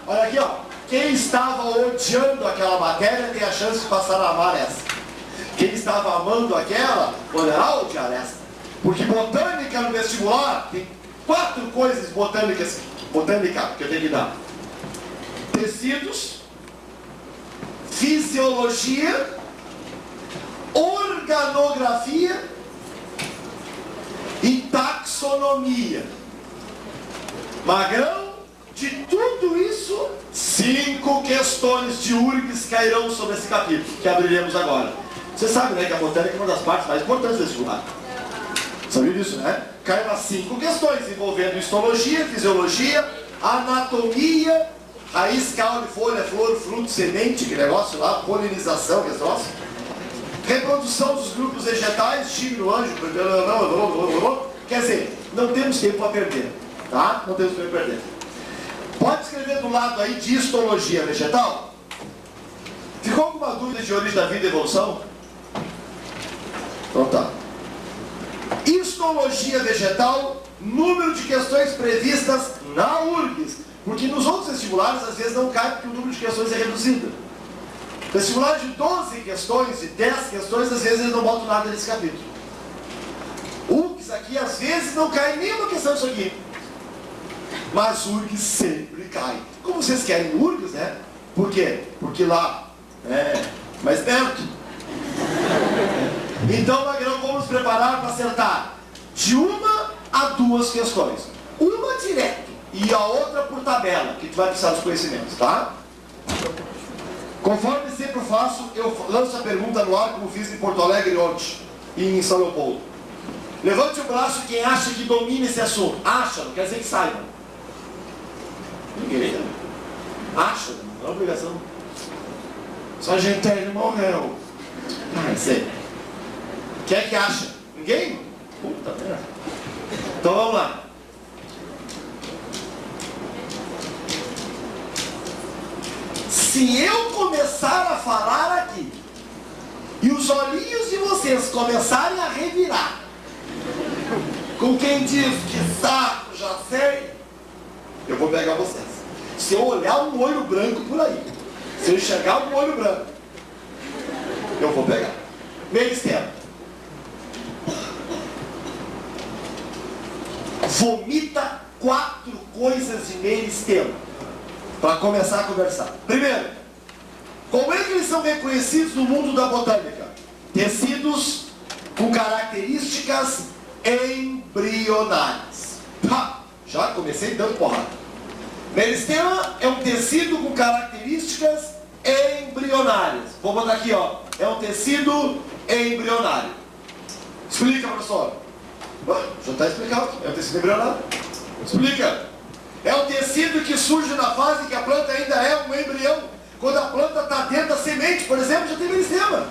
Olha aqui, ó. Quem estava odiando aquela matéria tem a chance de passar a amar essa. Quem estava amando aquela poderá odiar essa. Porque botânica no vestibular tem 4 coisas botânica que eu tenho que dar: tecidos, fisiologia, organografia e taxonomia. Magrão, de tudo isso, 5 questões de URGS cairão sobre esse capítulo, que abriremos agora. Você sabe, né, que a botânica é uma das partes mais importantes desse vestibular. Sabia disso, né? Caem as 5 questões envolvendo histologia, fisiologia, anatomia, raiz, caule, folha, flor, fruto, semente, que negócio lá, polinização, que negócio, reprodução dos grupos vegetais, tigre, anjo, quer dizer, não temos tempo para perder, tá? Não temos tempo para perder. Pode escrever do lado aí de histologia vegetal? Ficou alguma dúvida de origem da vida e evolução? Então tá. Histologia vegetal, número de questões previstas na URGS, porque nos outros vestibulares às vezes não cai porque o número de questões é reduzido. Vestibular de 12 questões, de 10 questões, às vezes eles não botam nada nesse capítulo. URGS aqui às vezes não cai nenhuma questão disso aqui, mas URGS sempre cai. Como vocês querem URGS, né? Por quê? Porque lá é mais perto. Então, Magrão, vamos nos preparar para acertar de 1 a 2 questões. Uma direto e a outra por tabela, que tu vai precisar dos conhecimentos, tá? Conforme sempre eu faço, eu lanço a pergunta no ar, como fiz em Porto Alegre ontem e em São Leopoldo. Levante o braço quem acha que domina esse assunto. Acha, não quer dizer que saiba. Ninguém, né? Acha, não é obrigação. Sargentelli morreu. Sei. Quem é que acha? Ninguém? Puta merda. Então vamos lá. Se eu começar a falar aqui e os olhinhos de vocês começarem a revirar, com quem diz que saco, já sei, eu vou pegar vocês. Se eu olhar um olho branco por aí, se eu enxergar um olho branco, eu vou pegar. Meristema. Vomita 4 coisas de meristema para começar a conversar. Primeiro, como é que eles são reconhecidos no mundo da botânica? Tecidos com características embrionárias. Já comecei dando porrada. Meristema é um tecido com características embrionárias. Vou botar aqui, ó. É um tecido embrionário. Explica, professor. Já está explicado. É um tecido embrionário. Explica. É um tecido que surge na fase que a planta ainda é um embrião. Quando a planta está dentro da semente, por exemplo, já tem meristema.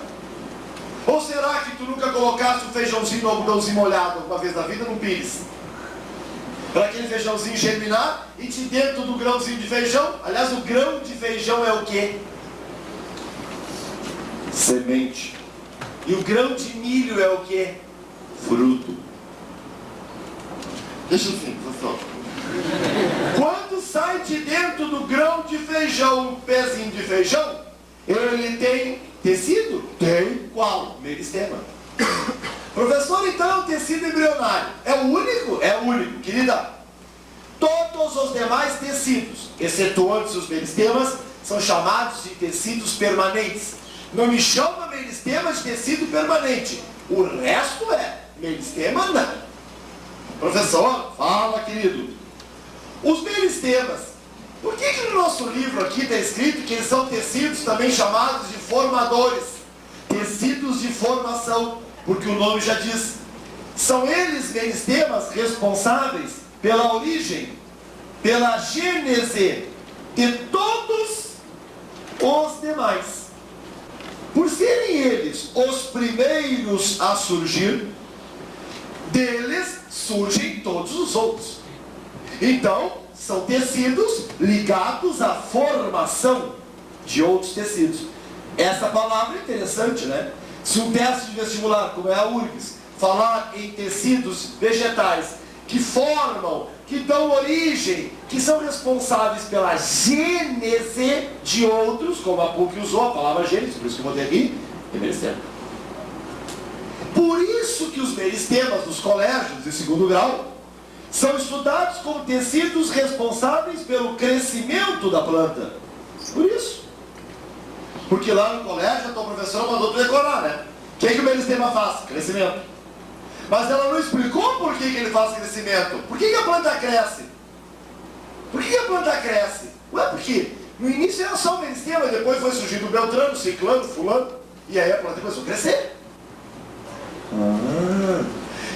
Ou será que tu nunca colocaste um feijãozinho no algodãozinho molhado uma vez na vida num pires? Para aquele feijãozinho germinar e de dentro do grãozinho de feijão, aliás, o grão de feijão é o quê? Semente. E o grão de milho é o quê? Fruto. Deixa assim, professor. Quando sai de dentro do grão de feijão, um pezinho de feijão, ele tem tecido? Tem. Qual? Meristema. Professor, então é um tecido embrionário. É o único? É o único, querida. Todos os demais tecidos, excetuando os meristemas, são chamados de tecidos permanentes. Não me chama meristema de tecido permanente. O resto é. Meristema não. Professor, fala, querido. Os meristemas, por que no nosso livro aqui está escrito que eles são tecidos também chamados de formadores? Tecidos de formação, porque o nome já diz. São eles, meristemas, responsáveis pela origem, pela gênese de todos os demais. Por serem eles os primeiros a surgir, deles surgem todos os outros. Então, são tecidos ligados à formação de outros tecidos. Essa palavra é interessante, né? Se um teste de vestibular, como é a URGS, falar em tecidos vegetais que formam que dão origem, que são responsáveis pela gênese de outros, como a PUC usou a palavra gênese, por isso que eu botei aqui, é meristema. Por isso que os meristemas dos colégios de segundo grau são estudados como tecidos responsáveis pelo crescimento da planta. Por isso. Porque lá no colégio a tua professora mandou tu decorar, né? O que o meristema faz? Crescimento. Mas ela não explicou por que ele faz crescimento. Por que a planta cresce? Por que a planta cresce? Ué, porque no início era só o meristema, depois foi surgindo o beltrano, ciclano, fulano, e aí a planta começou a crescer.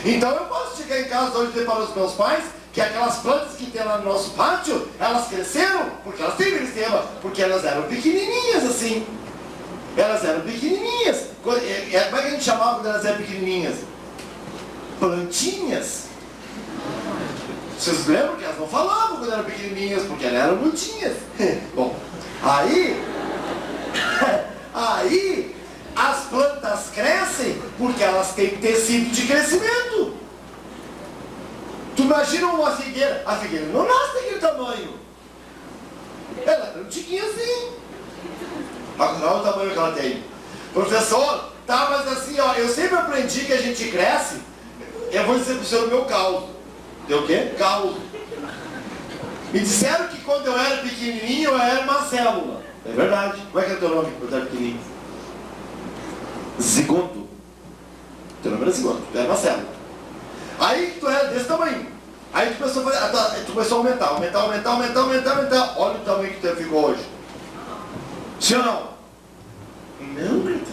Então eu posso chegar em casa hoje e dizer para os meus pais que aquelas plantas que tem lá no nosso pátio, elas cresceram porque elas têm meristema, porque elas eram pequenininhas assim. Elas eram pequenininhas. Como é que a gente chamava quando elas eram pequenininhas? Plantinhas. Vocês lembram que elas não falavam quando eram pequenininhas, porque elas eram plantinhas. Bom, aí as plantas crescem porque elas têm tecido de crescimento. Tu imagina uma figueira, a figueira não nasce daquele tamanho. Ela é tantiquinha assim. Olha o tamanho que ela tem. Professor, tá, mas assim, ó, eu sempre aprendi que a gente cresce. Eu vou dizer pro senhor o meu caldo. Deu o quê? Caldo. Me disseram que quando eu era pequenininho eu era uma célula. É verdade. Como é que é o teu nome quando eu era pequenininho? Zigoto. Teu nome era zigoto, tu era uma célula. Aí tu era desse tamanho. Aí tu começou a fazer, tu começou a aumentar. Olha o tamanho que tu ficou hoje. Sim ou não? Não, Grita.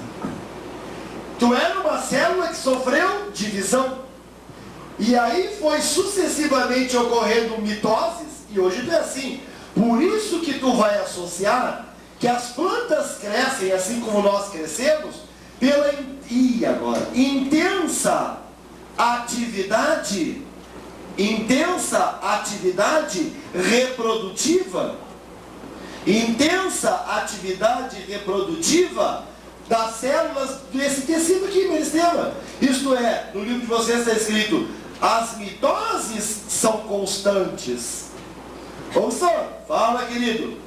Tu era uma célula que sofreu divisão. E aí foi sucessivamente ocorrendo mitoses, e hoje tu é assim. Por isso que tu vai associar que as plantas crescem assim como nós crescemos, pela intensa atividade reprodutiva. Intensa atividade reprodutiva das células desse tecido aqui, meristema. Isto é, no livro de vocês está escrito: as mitoses são constantes. Ô senhor, fala, querido.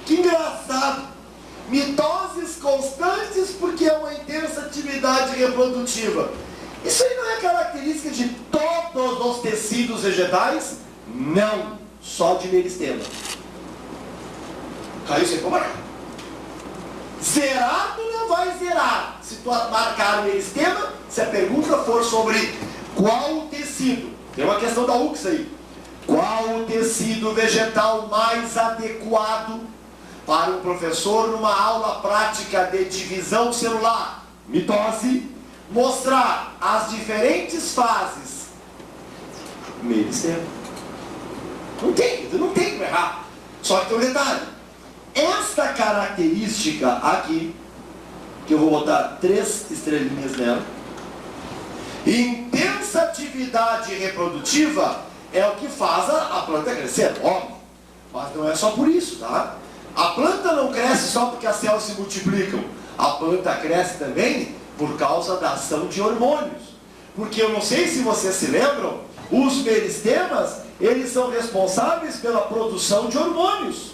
Que engraçado. Mitoses constantes porque é uma intensa atividade reprodutiva. Isso aí não é característica de todos os tecidos vegetais? Não, só de meristema. Caiu sem como marcar. Zerado não vai zerar. Se tu marcar o meristema, se a pergunta for sobre qual tecido, tem uma questão da UX aí. Qual o tecido vegetal mais adequado para um professor numa aula prática de divisão celular, mitose, mostrar as diferentes fases? Meristema. Não tem como errar. Só que tem um detalhe. Esta característica aqui, que eu vou botar 3 estrelinhas nela, intensa atividade reprodutiva, é o que faz a planta crescer, óbvio. Mas não é só por isso, tá? A planta não cresce só porque as células se multiplicam. A planta cresce também por causa da ação de hormônios. Porque eu não sei se vocês se lembram, os meristemas, eles são responsáveis pela produção de hormônios.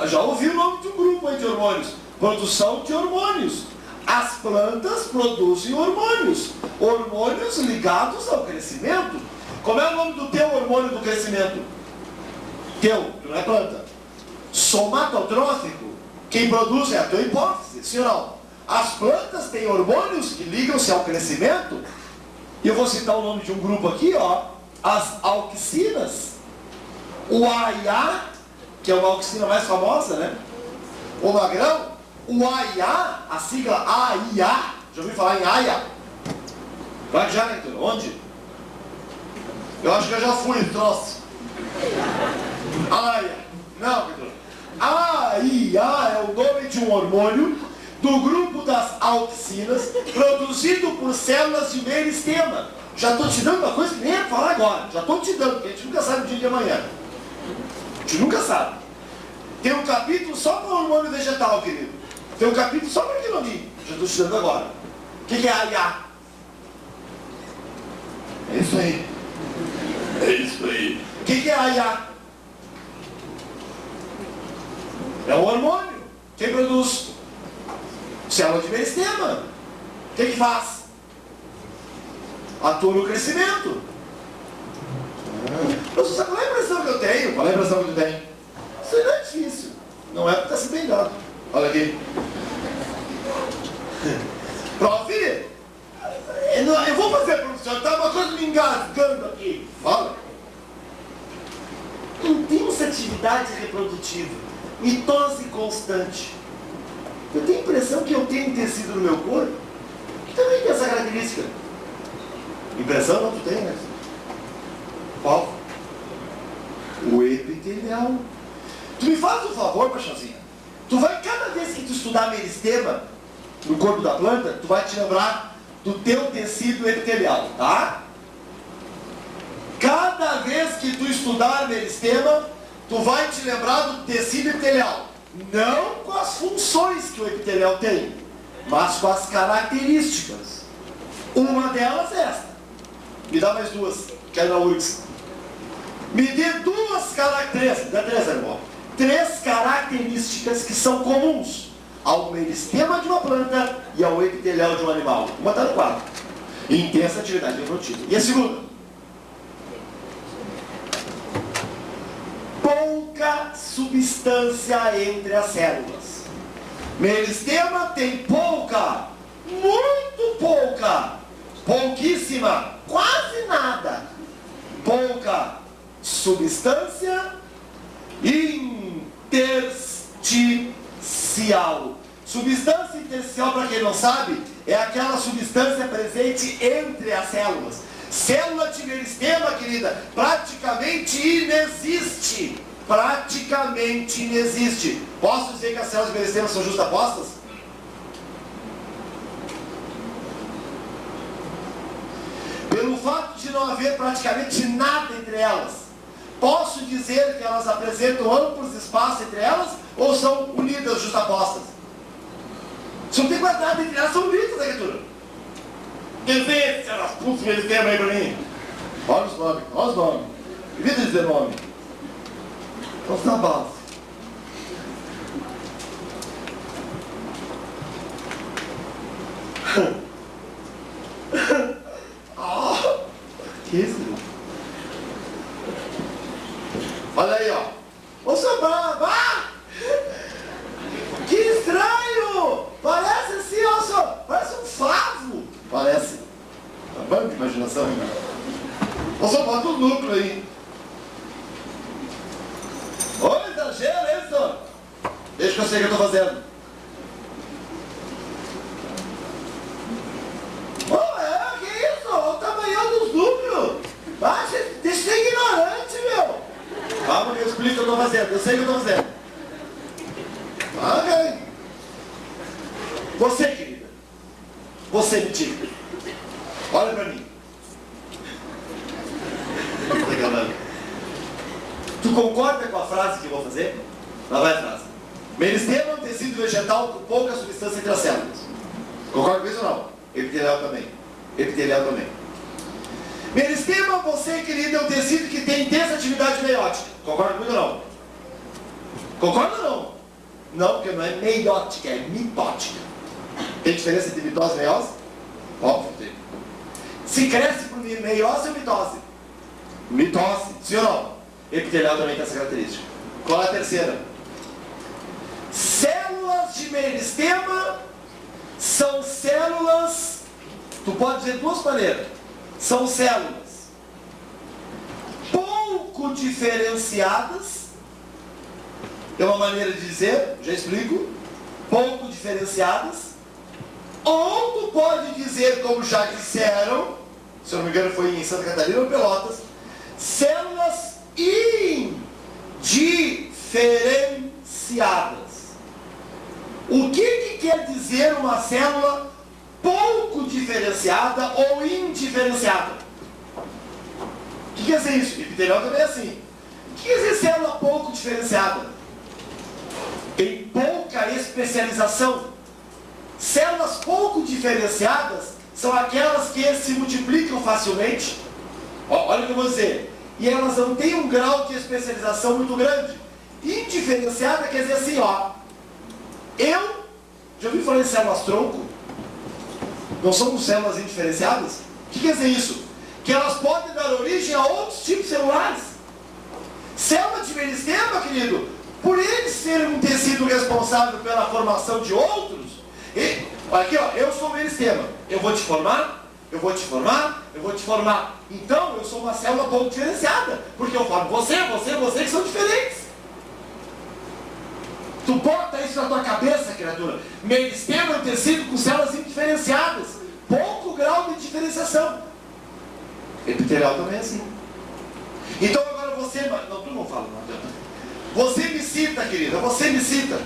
Já ouvi o nome de um grupo aí de hormônios. Produção de hormônios. As plantas produzem hormônios. Hormônios ligados ao crescimento. Como é o nome do teu hormônio do crescimento? Teu, tu não é planta. Somatotrófico. Quem produz é a tua hipófise, sim ou não? As plantas têm hormônios que ligam-se ao crescimento. E eu vou citar o nome de um grupo aqui, ó. As auxinas. O AIA, que é uma auxina mais famosa, né? O magrão. O AIA, a sigla AIA. Já ouviu falar em AIA? Vai já, Heitor? Onde? Eu acho que eu já fui, troço. AIA. Não, Heitor. AIA é o nome de um hormônio do grupo das auxinas, produzido por células de meristema. Já estou te dando uma coisa que nem é falar agora. Já estou te dando, porque a gente nunca sabe o dia de amanhã. A gente nunca sabe. Tem um capítulo só para o hormônio vegetal, querido. Tem um capítulo só para aquilo ali. Já estou te dando agora. O que é AIA? É isso aí. É isso aí. O que é AIA? É um hormônio. Quem produz? Célula de meristema. O que faz? Atua no crescimento. Professor, qual é a impressão que eu tenho? Qual é a impressão que eu tenho? Isso aí não é difícil. Não é porque está se bem dado. Olha aqui. Prof, eu vou fazer, professor, tá uma coisa me engasgando aqui. Fala. Intensa atividade reprodutiva, mitose constante. Eu tenho a impressão que eu tenho um tecido no meu corpo que também tem essa característica. Impressão não tu tem, né? Qual? O epitelial. Tu me faz um favor, Paixãozinha. Tu vai, cada vez que tu estudar meristema no corpo da planta, tu vai te lembrar do teu tecido epitelial, tá? Cada vez que tu estudar meristema, tu vai te lembrar do tecido epitelial. Não com as funções que o epitelial tem, mas com as características. Uma delas é esta. Me dá mais duas, que é na URGS. Me dê duas características, dá três, irmão. Três características que são comuns ao meristema de uma planta e ao epitelial de um animal. Uma está no quadro. Intensa atividade reprodutiva. E a segunda? Pouca substância entre as células. Meristema tem pouca, muito pouca, pouquíssima, quase nada. Pouca substância intersticial. Substância intersticial, para quem não sabe, é aquela substância presente entre as células. Célula de meristema, querida, praticamente inexiste. Praticamente inexiste. Posso dizer que as células de meristema são justapostas? Pelo fato de não haver praticamente nada entre elas, posso dizer que elas apresentam amplos espaços entre elas ou são unidas, justapostas? Se não tem quase nada entre elas, são unidas, né, criatura? Quer ver se elas pulsam eles tempo aí pra mim? Olha os nomes, olha os nomes. Evita dizer nome. Vamos na base. Que isso? Olha aí, ó. Ô, seu Braba! Que estranho! Parece assim, ó, senhor. Parece um favo. Parece. Tá bom de imaginação, hein? Ô, senhor, bota o núcleo aí. Ô, exagero, hein, senhor? Deixa que eu sei o que eu tô fazendo. Que isso? Olha o tamanho dos núcleos. Deixa de ser ignorante, meu. Calma que eu explico o que eu tô fazendo. Eu sei o que eu tô fazendo. Ok. Você, querida. Você, mentira. Olha pra mim. Tu concorda com a frase que eu vou fazer? Lá vai a frase. Meristema é um tecido vegetal com pouca substância entre as células. Concorda com isso ou não? Epitelial também. Epitelial também. Meristema, você, querido, é um tecido que tem intensa atividade meiótica. Concorda comigo ou não? Concorda ou não? Não, porque não é meiótica, é mitótica. Tem diferença entre mitose e meiose? Óbvio que tem. Se cresce por meiose ou mitose? Mitose, sim ou não? Epitelial também tem essa característica. Qual é a terceira? Células de meristema são células, tu pode dizer de duas maneiras. São células pouco diferenciadas, é uma maneira de dizer, já explico, pouco diferenciadas, ou tu pode dizer, como já disseram, se eu não me engano foi em Santa Catarina ou Pelotas, células indiferenciadas. O que quer dizer uma célula pouco diferenciada ou indiferenciada? O que quer dizer isso? Epitelial também é assim. O que quer dizer célula pouco diferenciada? Tem pouca especialização. Células pouco diferenciadas são aquelas que se multiplicam facilmente. Olha o que eu vou dizer. e elas não têm um grau de especialização muito grande. Indiferenciada quer dizer assim, ó, já ouviu falar em células tronco? Não somos células indiferenciadas? O que quer dizer isso? Que elas podem dar origem a outros tipos celulares. Célula de meristema, querido, por eles serem um tecido responsável pela formação de outros, aqui ó, eu sou meristema, eu vou te formar, eu vou te formar, eu vou te formar. Então eu sou uma célula pouco diferenciada, porque eu formo você que são diferentes. Tu bota isso na tua cabeça, criatura. Meristema é um tecido com células indiferenciadas, pouco grau de diferenciação. Epitelial também é assim. Então agora você, não, tu não fala, não. Você me cita, querida, você me cita.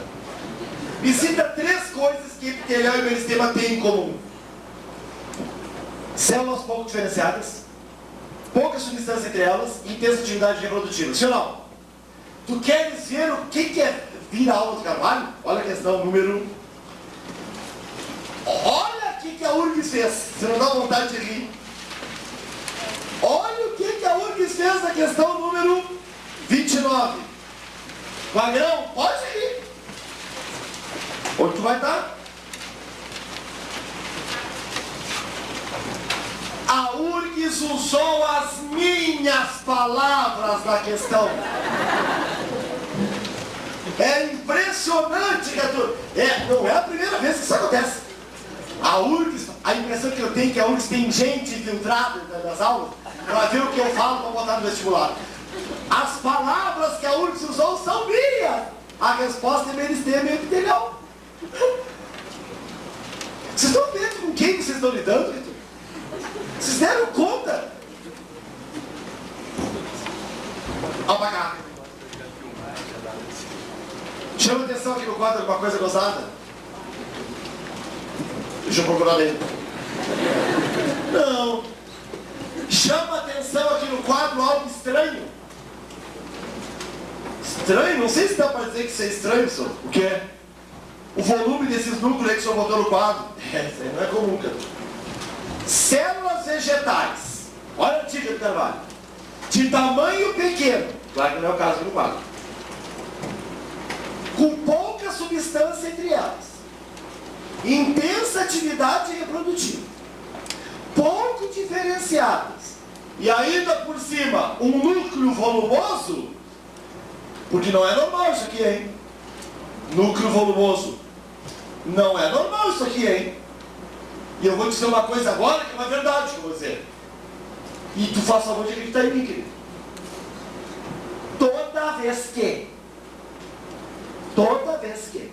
Me cita 3 coisas que epitelial e meristema têm em comum. Células pouco diferenciadas, pouca substância entre elas e intensa atividade reprodutiva. Sim ou não? Tu queres ver o que é vir a aula do Carvalho? Olha a questão número 1. Olha o que a URGS fez. Você não dá vontade de rir. Olha o que a URGS fez na questão número 29. Magrão, pode ir. Onde tu vai estar? A URGS usou as minhas palavras na questão. É impressionante, criatura. Não é a primeira vez que isso acontece. A URGS, a impressão que eu tenho é que a URGS tem gente infiltrada nas aulas para ver o que eu falo para botar no vestibular. As palavras que a URGS usou são minhas. A resposta é meristema e epitelial. Vocês estão vendo com quem vocês estão lidando, criatura? Vocês deram conta? Olha pra cá. Chama atenção aqui no quadro alguma coisa gozada. Deixa eu procurar dele. Não. Chama atenção aqui no quadro algo estranho. Estranho? Não sei se dá para dizer que isso é estranho, senhor. O que é? O volume desses núcleos aí que o senhor botou no quadro. Isso aí não é comum, cara. Células vegetais. Olha a dica do Carvalho. De tamanho pequeno. Claro que não é o caso aqui no quadro. Com pouca substância entre elas. Intensa atividade reprodutiva. Pouco diferenciadas. E ainda por cima, um núcleo volumoso. Porque não é normal isso aqui, hein? Núcleo volumoso. Não é normal isso aqui, hein? E eu vou dizer uma coisa agora que é uma verdade que eu vou dizer. E tu faz favor de acreditar em mim, querido. Toda vez que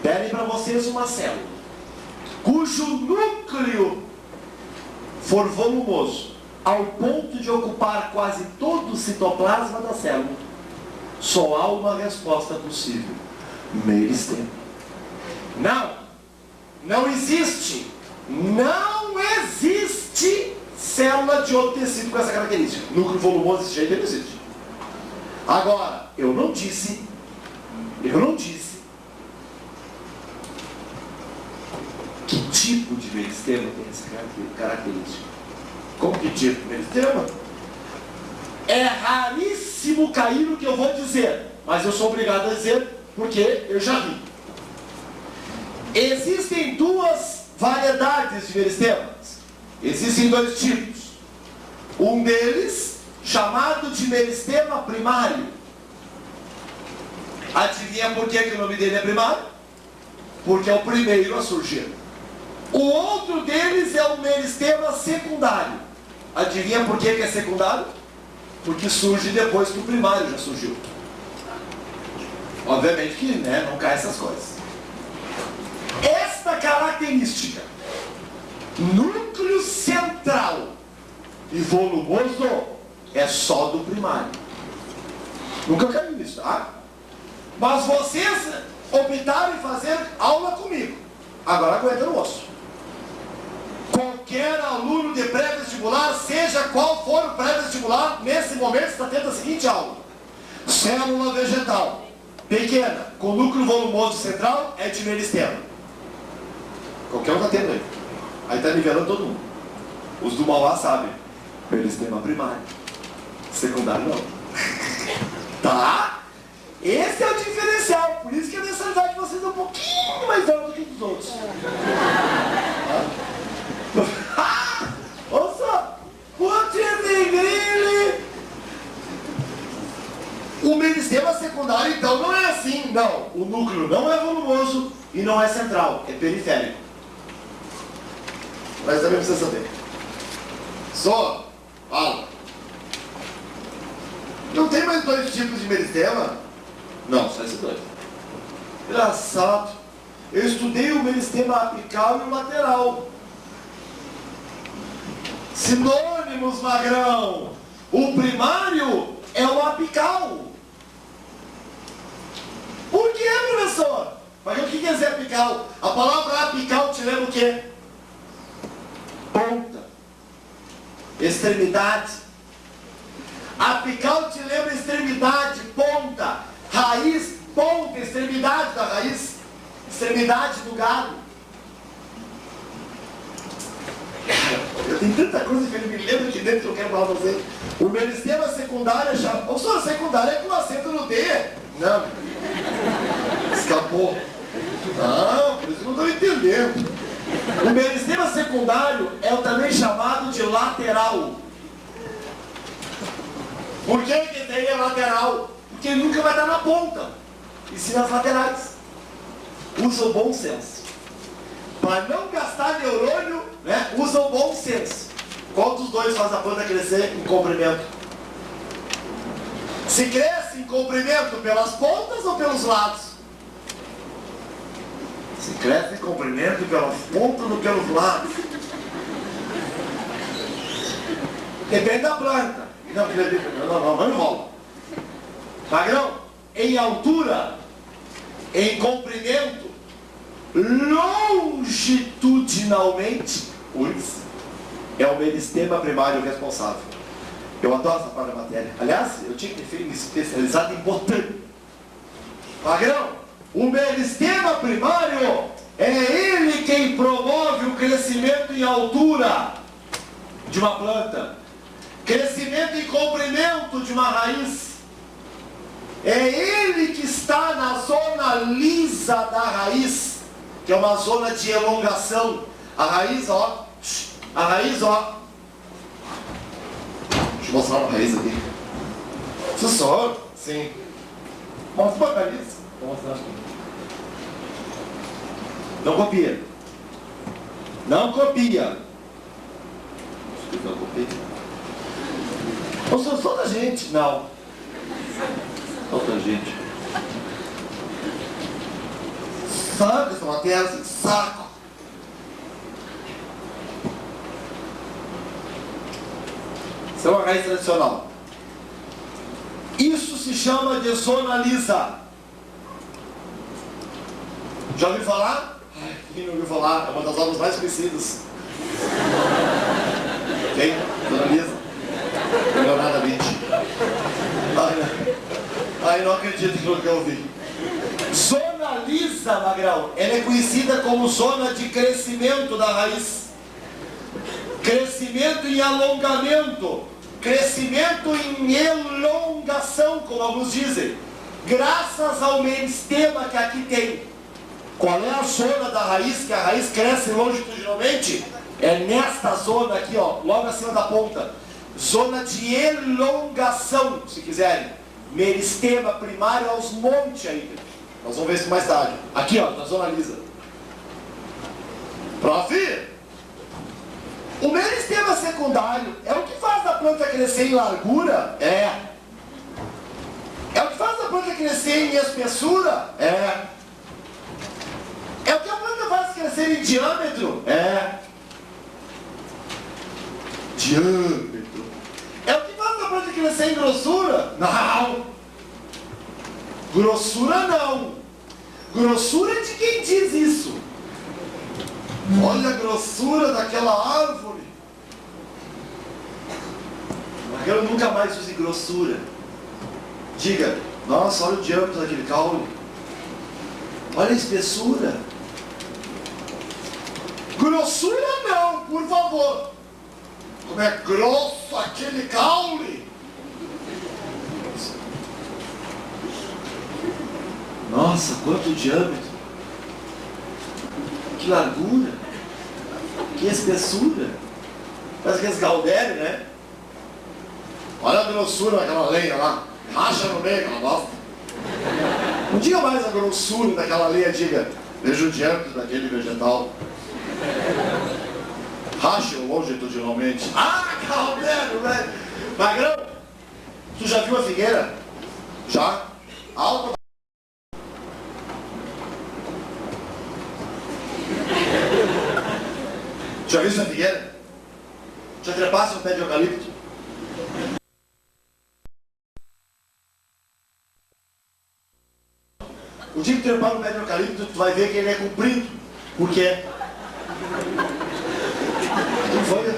derem para vocês uma célula cujo núcleo for volumoso ao ponto de ocupar quase todo o citoplasma da célula, só há uma resposta possível: meristema. Não existe célula de outro tecido com essa característica. Núcleo volumoso desse jeito não existe. Agora, eu não disse que tipo de meristema tem essa característica. Como que tipo de meristema? É raríssimo cair no que eu vou dizer, mas eu sou obrigado a dizer porque eu já vi. Existem 2 variedades de meristemas. Existem 2 tipos. Um deles, chamado de meristema primário. Adivinha por que o nome dele é primário? Porque é o primeiro a surgir. O outro deles é o meristema secundário. Adivinha por que é secundário? Porque surge depois que o primário já surgiu. Obviamente que não cai essas coisas. Esta característica, núcleo central e volumoso, é só do primário. Nunca caiu nisso, tá? Mas vocês optaram em fazer aula comigo. Agora aguenta no osso. Qualquer aluno de pré-vestibular, seja qual for o pré-vestibular, nesse momento está tendo a seguinte aula: célula vegetal pequena, com núcleo volumoso central, é de meristema. Qualquer um está tendo aí. Aí está nivelando todo mundo. Os do Mauá sabem. Meristema primário. Secundário não. Tá? Esse é o diferencial. Por isso que a mensalidade de vocês é um pouquinho mais alta do que dos outros. Olha só. Quanto é o meristema secundário, então, não é assim. Não. O núcleo não é volumoso e não é central. É periférico. Mas também precisa saber. Só. Fala. Não tem mais 2 tipos de meristema? Não, só esses 2. Engraçado. Eu estudei o meristema apical e o lateral. Sinônimos, magrão. O primário é o apical. Por que, professor? Mas o que quer dizer apical? A palavra apical te lembra o quê? Ponta. Extremidade. Apical te lembra extremidade, ponta. Raiz, ponta, extremidade da raiz. Extremidade do gado. Eu tenho tanta coisa que ele me lembra aqui dentro que eu quero falar pra você. O meristema secundário é chamado... Ô, senhor, secundário é com acento no D. Não. Escapou. Não, por isso eu não estou entendendo. O meristema secundário é também chamado de lateral. Por que que tem a lateral? Porque ele nunca vai estar na ponta, e sim nas laterais. Usa o bom senso. Para não gastar neurônio, né, usa o bom senso. Qual dos dois faz a planta crescer em comprimento? Se cresce em comprimento pelas pontas ou pelos lados? Se cresce em comprimento pelas pontas ou pelos lados? Depende da planta. Não enrola. Magrão, em altura, em comprimento, longitudinalmente, é o meristema primário responsável. Eu adoro essa parte da matéria. Aliás, eu tinha que ter me especializado em botânica. Magrão, o meristema primário é ele quem promove o crescimento em altura de uma planta. Crescimento e comprimento de uma raiz. É ele que está na zona lisa da raiz, que é uma zona de elongação. A raiz, ó. A raiz, ó. Deixa eu mostrar uma raiz aqui. Professor? Sim. Mostra uma raiz. Vou mostrar aqui. Não copia. Não copia. Não copia. Eu sou só da gente. Não. Outra gente. Sabe essa matéria? Saco. Isso é uma raiz tradicional. Isso se chama de zona lisa. Já ouviu falar? Ai, quem não ouviu falar? É uma das obras mais conhecidas. Quem? Zona lisa. Leonardo da Vinci. Ai, não acredito no que eu ouvi. Zona lisa, magrão, ela é conhecida como zona de crescimento da raiz. Crescimento em alongamento. Crescimento em elongação, como alguns dizem. Graças ao meristema que aqui tem. Qual é a zona da raiz, que a raiz cresce longitudinalmente? É nesta zona aqui, ó, logo acima da ponta. Zona de elongação, se quiserem. Meristema primário aos montes ainda. Nós vamos ver isso mais tarde. Aqui, ó, na zona lisa. Prof. O meristema secundário é o que faz a planta crescer em largura? É. É o que faz a planta crescer em espessura? É. É o que a planta faz crescer em diâmetro? É. Diâmetro. É o que faz a planta crescer em grossura? Não. Grossura não. Grossura é de quem diz isso. Olha a grossura daquela árvore. Mas eu nunca mais use grossura. Diga, nossa, olha o diâmetro daquele caule. Olha a espessura. Grossura não, por favor. Como é grosso aquele caule. Nossa, quanto diâmetro! Que largura! Que espessura! Parece aqueles Galdério, né? Olha a grossura daquela lenha lá. Racha no meio aquela bosta. Não diga mais a grossura daquela lenha, diga. Veja o diâmetro daquele vegetal. Racha longitudinalmente. Ah, Galdério, velho! Magrão, tu já viu a figueira? Já? Alta. Já viu essa figueira? Já trepasse no pé de eucalipto? O dia que trepar no pé de eucalipto, tu vai ver que ele é comprido. Por quê? O que foi?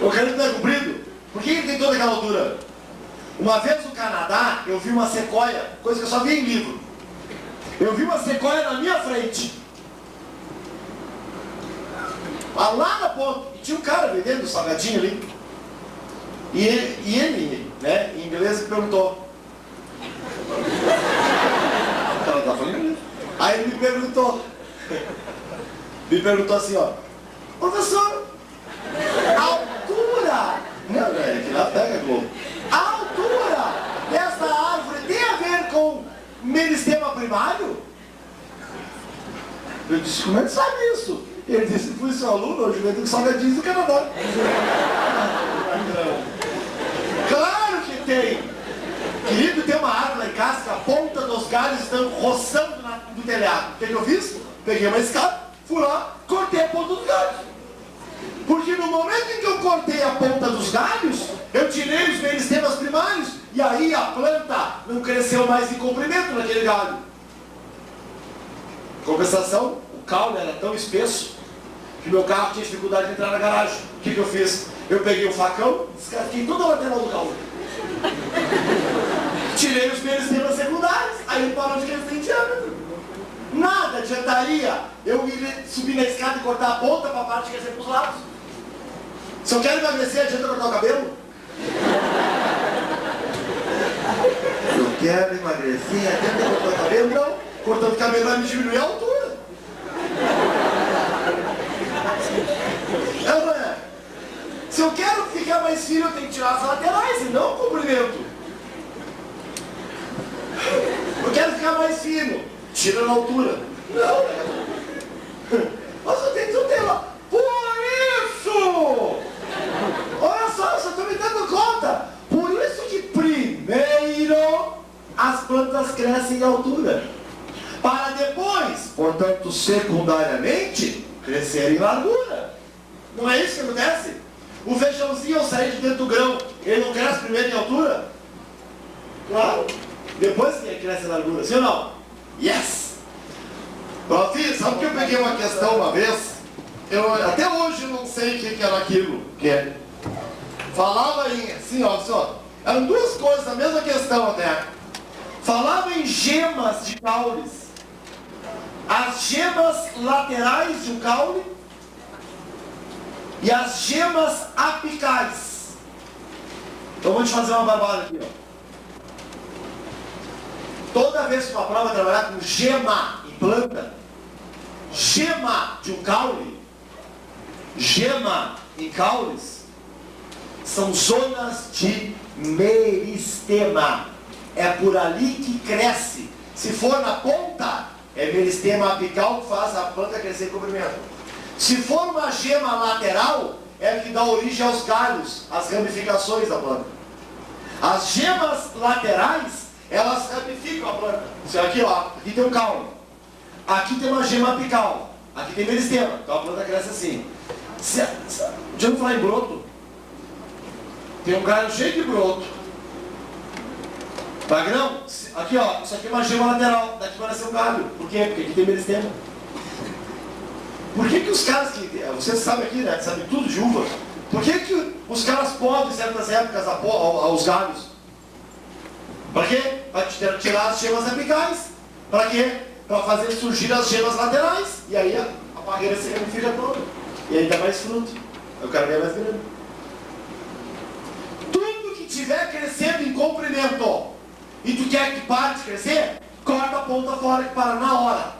O eucalipto não é comprido? Por que ele tem toda aquela altura? Uma vez no Canadá, eu vi uma sequoia, coisa que eu só vi em livro. Eu vi uma sequoia na minha frente. Lá na ponta. E tinha um cara vendendo salgadinho ali. E ele, né, em inglês, me perguntou. Ela tá falando inglês. Aí ele me perguntou assim, ó. Professor, a altura, não, é que lá pega Globo. A altura dessa árvore tem a ver com meristema primário? Eu disse, como é que sabe isso? Ele disse, fui seu aluno, hoje vem do Salgadinhos do Canadá. Claro que tem! Querido, tem uma árvore lá em casa que a ponta dos galhos estão roçando no telhado. O que eu fiz? Peguei uma escada, fui lá, cortei a ponta dos galhos. Porque no momento em que eu cortei a ponta dos galhos, eu tirei os meristemas primários e aí a planta não cresceu mais em comprimento naquele galho. Em compensação, o caule era tão espesso que meu carro tinha dificuldade de entrar na garagem. O que eu fiz? Eu peguei o facão, descasquei toda a lateral do caule. Tirei os meristemas secundários, aí ele parou de crescer em diâmetro. Nada adiantaria eu ir subir na escada e cortar a ponta para a parte crescer para os lados. Se eu quero emagrecer, adianta cortar o cabelo? Se eu quero emagrecer, adianta cortar o cabelo? Não. Cortando o cabelo vai me diminuir a altura. Não é? Se eu quero ficar mais fino, eu tenho que tirar as laterais e não o comprimento. Eu quero ficar mais fino, tira na altura. Não, mas eu tenho que ter lá. Por isso! Olha só, eu estou me dando conta. Por isso que primeiro as plantas crescem em altura. Para depois, portanto, secundariamente, crescer em largura. Não é isso que acontece? O feijãozinho, ao sair de dentro do grão, ele não cresce primeiro em altura? Claro. Depois que ele cresce em largura, sim ou não? Yes! Prof, sabe que eu peguei uma questão uma vez? Eu até hoje não sei o que era aquilo. Que falava em, assim, ó, eram duas coisas, a mesma questão até. Falava em gemas de caules. As gemas laterais de um caule e as gemas apicais. Então vou te fazer uma barbada aqui, ó. Toda vez que uma prova trabalhar com gema em planta, gema de um caule, gema em caules, são zonas de meristema. É por ali que cresce. Se for na ponta, é meristema apical que faz a planta crescer em comprimento. Se for uma gema lateral, é que dá origem aos galhos, às ramificações da planta. As gemas laterais, elas ramificam a planta. Isso aqui, ó, aqui tem um caule. Aqui tem uma gema apical. Aqui tem meristema. Então a planta cresce assim. Já não falar em broto? Tem um galho cheio de broto. Magrão, aqui ó, isso aqui é uma gema lateral. Daqui vai nascer um galho. Por quê? Porque aqui tem meristema. Por que os caras que... Vocês sabem aqui, né? Sabem tudo de uva. Por que os caras podem, em certas épocas, aos galhos? Para quê? Para tirar as gemas apicais. Para quê? Para fazer surgir as gemas laterais. E aí a barreira se ramifica toda. E aí dá mais fruto. Aí o cara ganha mais grande. Tudo que estiver crescendo em comprimento e tu quer que pare de crescer, corta a ponta fora que para na hora.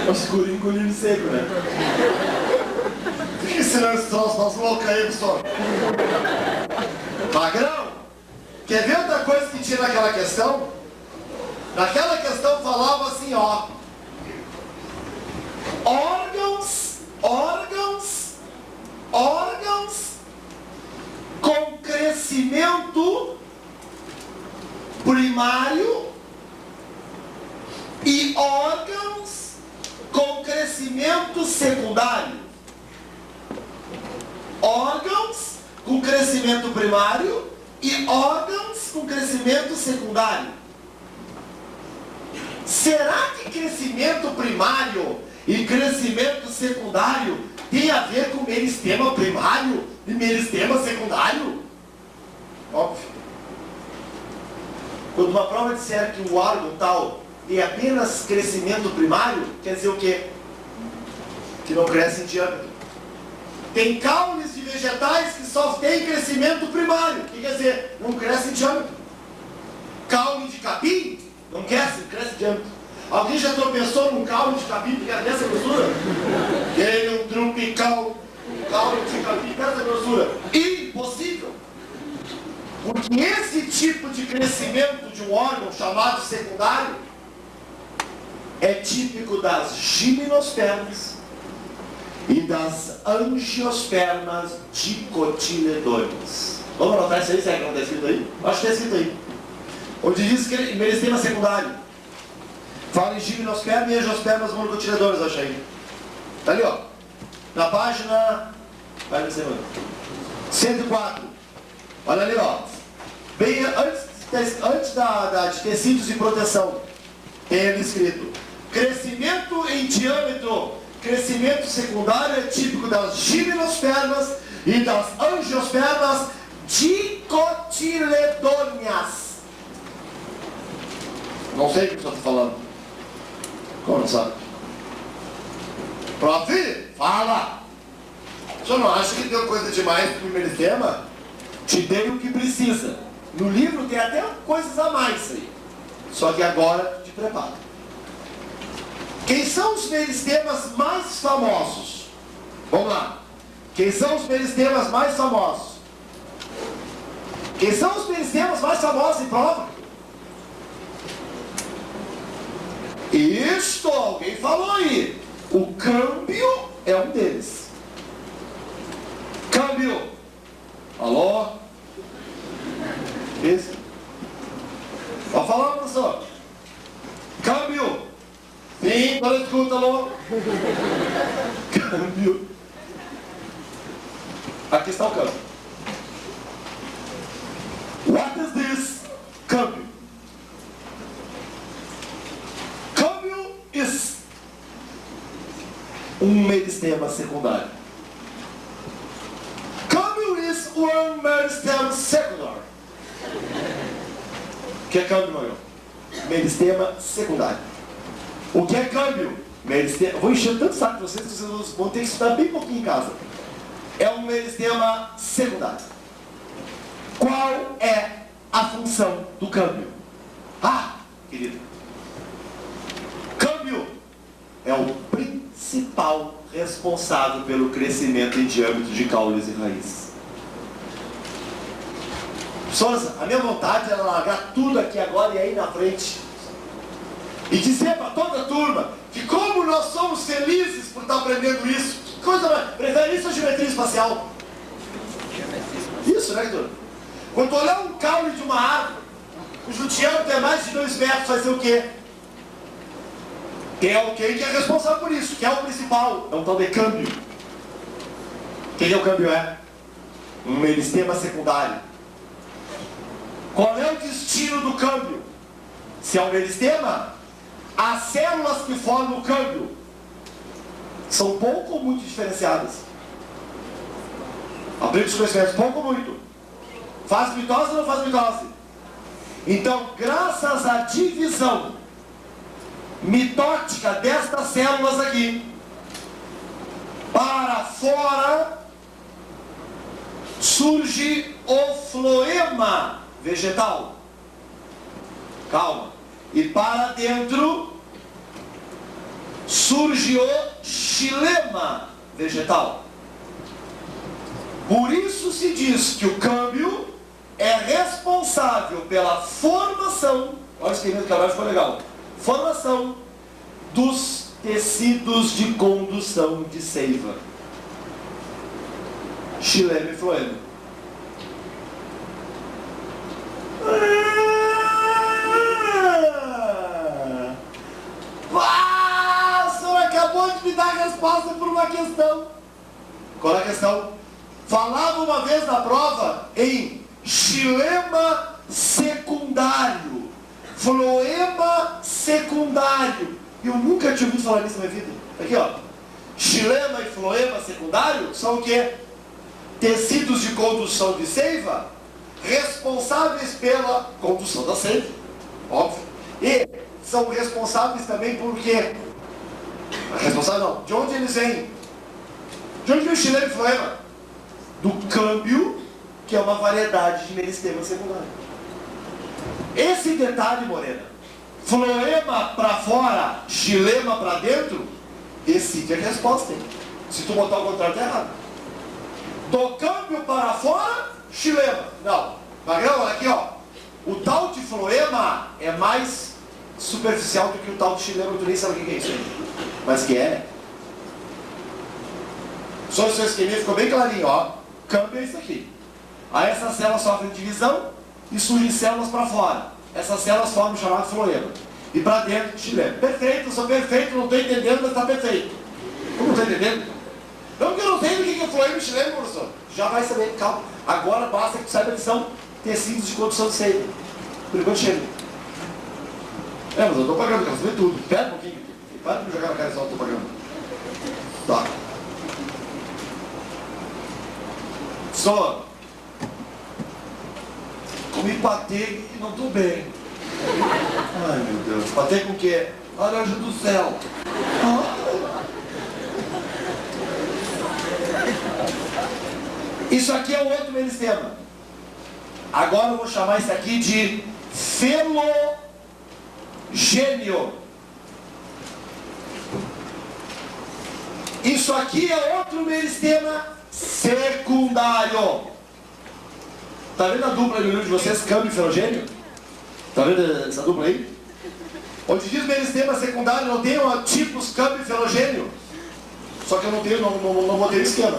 O escuro engolindo seco, né? Fica ensinando esse troço, nós loucos aí, pessoal. Magrão, quer ver outra coisa que tinha naquela questão? Naquela questão falava assim, ó. Órgãos com crescimento primário e órgãos com crescimento secundário. Órgãos com crescimento primário e órgãos com crescimento secundário. Será que crescimento primário e crescimento secundário tem a ver com meristema primário e meristema secundário? Óbvio. Quando uma prova disser que um órgão tal tem apenas crescimento primário, quer dizer o quê? Que não cresce em diâmetro. Tem caules de vegetais que só têm crescimento primário. O que quer dizer? Não cresce em diâmetro. Caule de capim não cresce em diâmetro. Alguém já tropeçou num caule de capim que é dessa grossura? Tem um tropical, um caule de capim dessa grossura. Impossível. Porque esse tipo de crescimento de um órgão chamado secundário é típico das gimnospermas e das angiospermas dicotiledôneas. Vamos anotar isso aí? Será que não está escrito aí? Acho que está escrito aí. Onde diz que meristema secundário. Fala em gimnosperma e angiospermas monocotiledôneas, acho aí. Está ali, ó. Na página... Vai na semana. 104. Olha ali, ó. Bem antes de tecidos de proteção, tem ali escrito: crescimento em diâmetro, crescimento secundário é típico das gimnospermas e das angiospermas dicotiledôneas. Não sei o que você está falando. Como não sabe? Prof, fala! O senhor não acha que deu coisa demais pro primeiro tema? Te dei o que precisa. No livro tem até coisas a mais aí. Só que agora te prepara. Quem são os meristemas mais famosos? Vamos lá. Quem são os meristemas mais famosos? Quem são os meristemas mais famosos em prova? Isto, alguém falou aí. O câmbio é um deles. Câmbio. Alô? Esse? Pode falar, professor. Câmbio. Sim, agora escuta, alô. Câmbio. Aqui está o câmbio. What is this? Câmbio. Câmbio is um meristema secundário. Câmbio is one meristem secondary. O que é câmbio, Magrão? Meristema secundário. O que é câmbio? Meristema. Vou encher tanto saco de vocês que vocês vão ter que estudar bem pouquinho em casa. É um meristema secundário. Qual é a função do câmbio? Ah, querido. Câmbio é o principal responsável pelo crescimento em diâmetro de caules e raízes. Souza, a minha vontade era largar tudo aqui agora e aí na frente e dizer para toda a turma que como nós somos felizes por estar aprendendo isso. Que coisa mais... Prefere isso ou geometria espacial? Isso, né, Heitor? Quando tu olhar um caule de uma árvore, cujo diâmetro é mais de 2 metros, vai ser o quê? Quem que é responsável por isso? Quem é o principal? É um tal de câmbio. Quem é o câmbio? É um meristema secundário. Qual é o destino do câmbio? Se é um meristema, as células que formam o câmbio são pouco ou muito diferenciadas. Aprende os conhecimentos, pouco ou muito. Faz mitose ou não faz mitose? Então, graças à divisão mitótica destas células aqui, para fora surge o floema vegetal. Calma. E para dentro surge o xilema vegetal. Por isso se diz que o câmbio é responsável pela formação, olha esse esquema do trabalho, ficou legal, formação dos tecidos de condução de seiva. Xilema e floema. O senhor acabou de me dar a resposta por uma questão. Qual é a questão? Falava uma vez na prova em xilema secundário, floema secundário. Eu nunca tinha ouvido falar nisso na minha vida. Aqui, ó. Xilema e floema secundário são o quê? Tecidos de condução de seiva responsáveis pela condução da seiva, óbvio. E são responsáveis também por quê? Responsável não. De onde eles vêm? De onde vem o xilema e floema? Do câmbio, que é uma variedade de meristema secundário. Esse detalhe, Morena, floema para fora, xilema para dentro, decide a resposta, hein? Se tu botar o contrário, tá errado. Do câmbio para fora, xilema. Não. Magrão, olha aqui, ó. O tal de floema é mais superficial do que o tal de xilema. Tu nem sabe o que é isso aí. Mas que é. Só o seu esqueminha ficou bem clarinho, ó. Câmbio é isso aqui. Aí essas células sofrem divisão e surgem células para fora. Essas células formam o chamado floema. E para dentro, xilema. Perfeito, eu sou perfeito, não estou entendendo, mas está perfeito. Como não estou entendendo? Não, porque eu não sei o que é floema e xilema, professor. Já vai saber, calma. Agora basta que tu saiba que são tecidos de condução de seiva. Por enquanto chega. Mas eu estou pagando, quero saber tudo. Pera um pouquinho. Para de me jogar na cara só, eu estou pagando. Tá. Só. Comi patê e não estou bem. Ai, meu Deus. Patê com o quê? Laranja do céu. Isso aqui é o outro meristema. Agora eu vou chamar isso aqui de felogênio. Isso aqui é outro meristema secundário. Tá vendo a dupla no livro de vocês, câmbio e felogênio? Tá vendo essa dupla aí? Onde diz meristema secundário, não tem tipos câmbio e felogênio. Só que eu não tenho, não botei o esquema.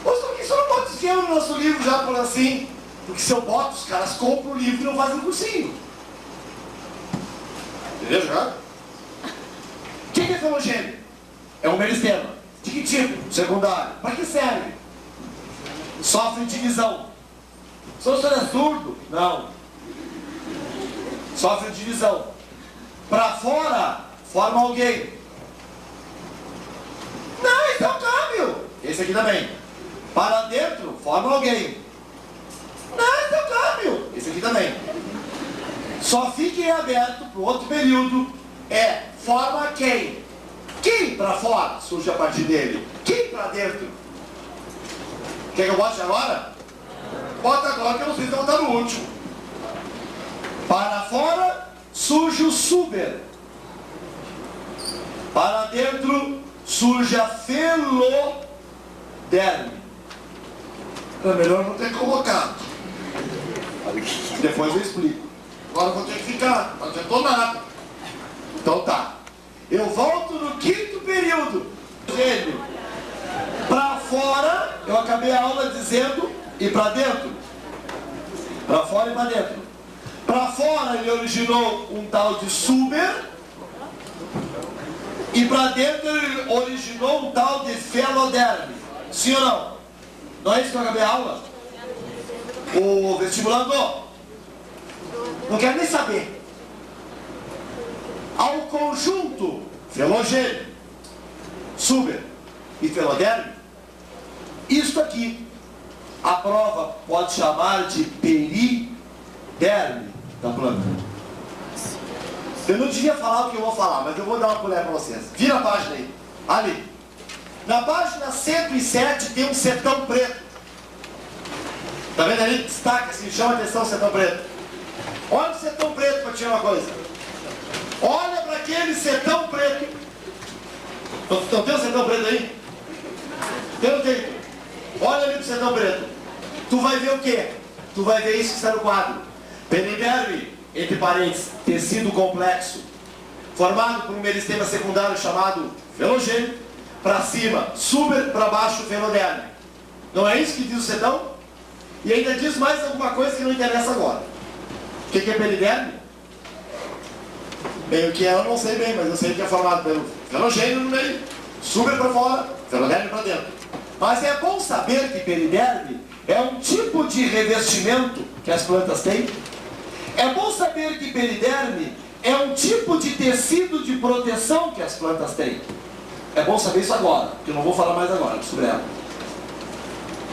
Por que você não bota o esquema no nosso livro já por assim? Porque se eu boto, os caras compram o livro e não fazem o cursinho. Entendeu já? O que é felogênio? É um meristema. De que tipo? Secundário. Para que serve? Sofre divisão. O senhor é surdo? Não. Sofre divisão. Para fora, forma alguém. Não, esse é o câmbio. Esse aqui também. Para dentro, forma alguém. Não, esse é o câmbio. Esse aqui também. Só fica em aberto para o outro período. Forma quem? Quem para fora surge a partir dele? Quem para dentro? Quer que eu bote agora? Bota agora que eu não sei se eu vou estar no último. Para fora surge o suber. Para dentro surge a feloderme. É melhor não ter colocado. Depois eu explico. Agora eu vou ter que ficar, não adiantou nada. Então tá. Eu volto no quinto período. Gênio. Para fora, eu acabei a aula dizendo, e para dentro. Para fora e para dentro. Para fora ele originou um tal de suber. E para dentro ele originou um tal de feloderme. Sim ou não? Não é isso que eu acabei a aula? O vestibulando? Não quero nem saber. Ao conjunto felogênio, suber e feloderme, isto aqui a prova pode chamar de periderme da planta. Eu não devia falar o que eu vou falar, mas eu vou dar uma colher para vocês. Vira a página aí. Ali. Na página 107 tem um setão preto. Tá vendo ali? Destaca assim, chama atenção o sertão preto. Olha o sertão preto para te dizer uma coisa. Olha para aquele sertão preto. Não tem o sertão preto aí? Tem ou não tem? Olha ali pro sertão preto. Tu vai ver o quê? Tu vai ver isso que está no quadro. Peniderme, entre parênteses, tecido complexo, formado por um meristema secundário chamado velogênio, para cima, super, para baixo, veloderme. Não é isso que diz o sertão? E ainda diz mais alguma coisa que não interessa agora. O que é peniderme? Bem, o que é eu não sei bem, mas eu sei que é formado pelo velogênio no meio, super para fora, veloderme para dentro. Mas é bom saber que periderme é um tipo de revestimento que as plantas têm. É bom saber que periderme é um tipo de tecido de proteção que as plantas têm. É bom saber isso agora, porque eu não vou falar mais agora sobre ela.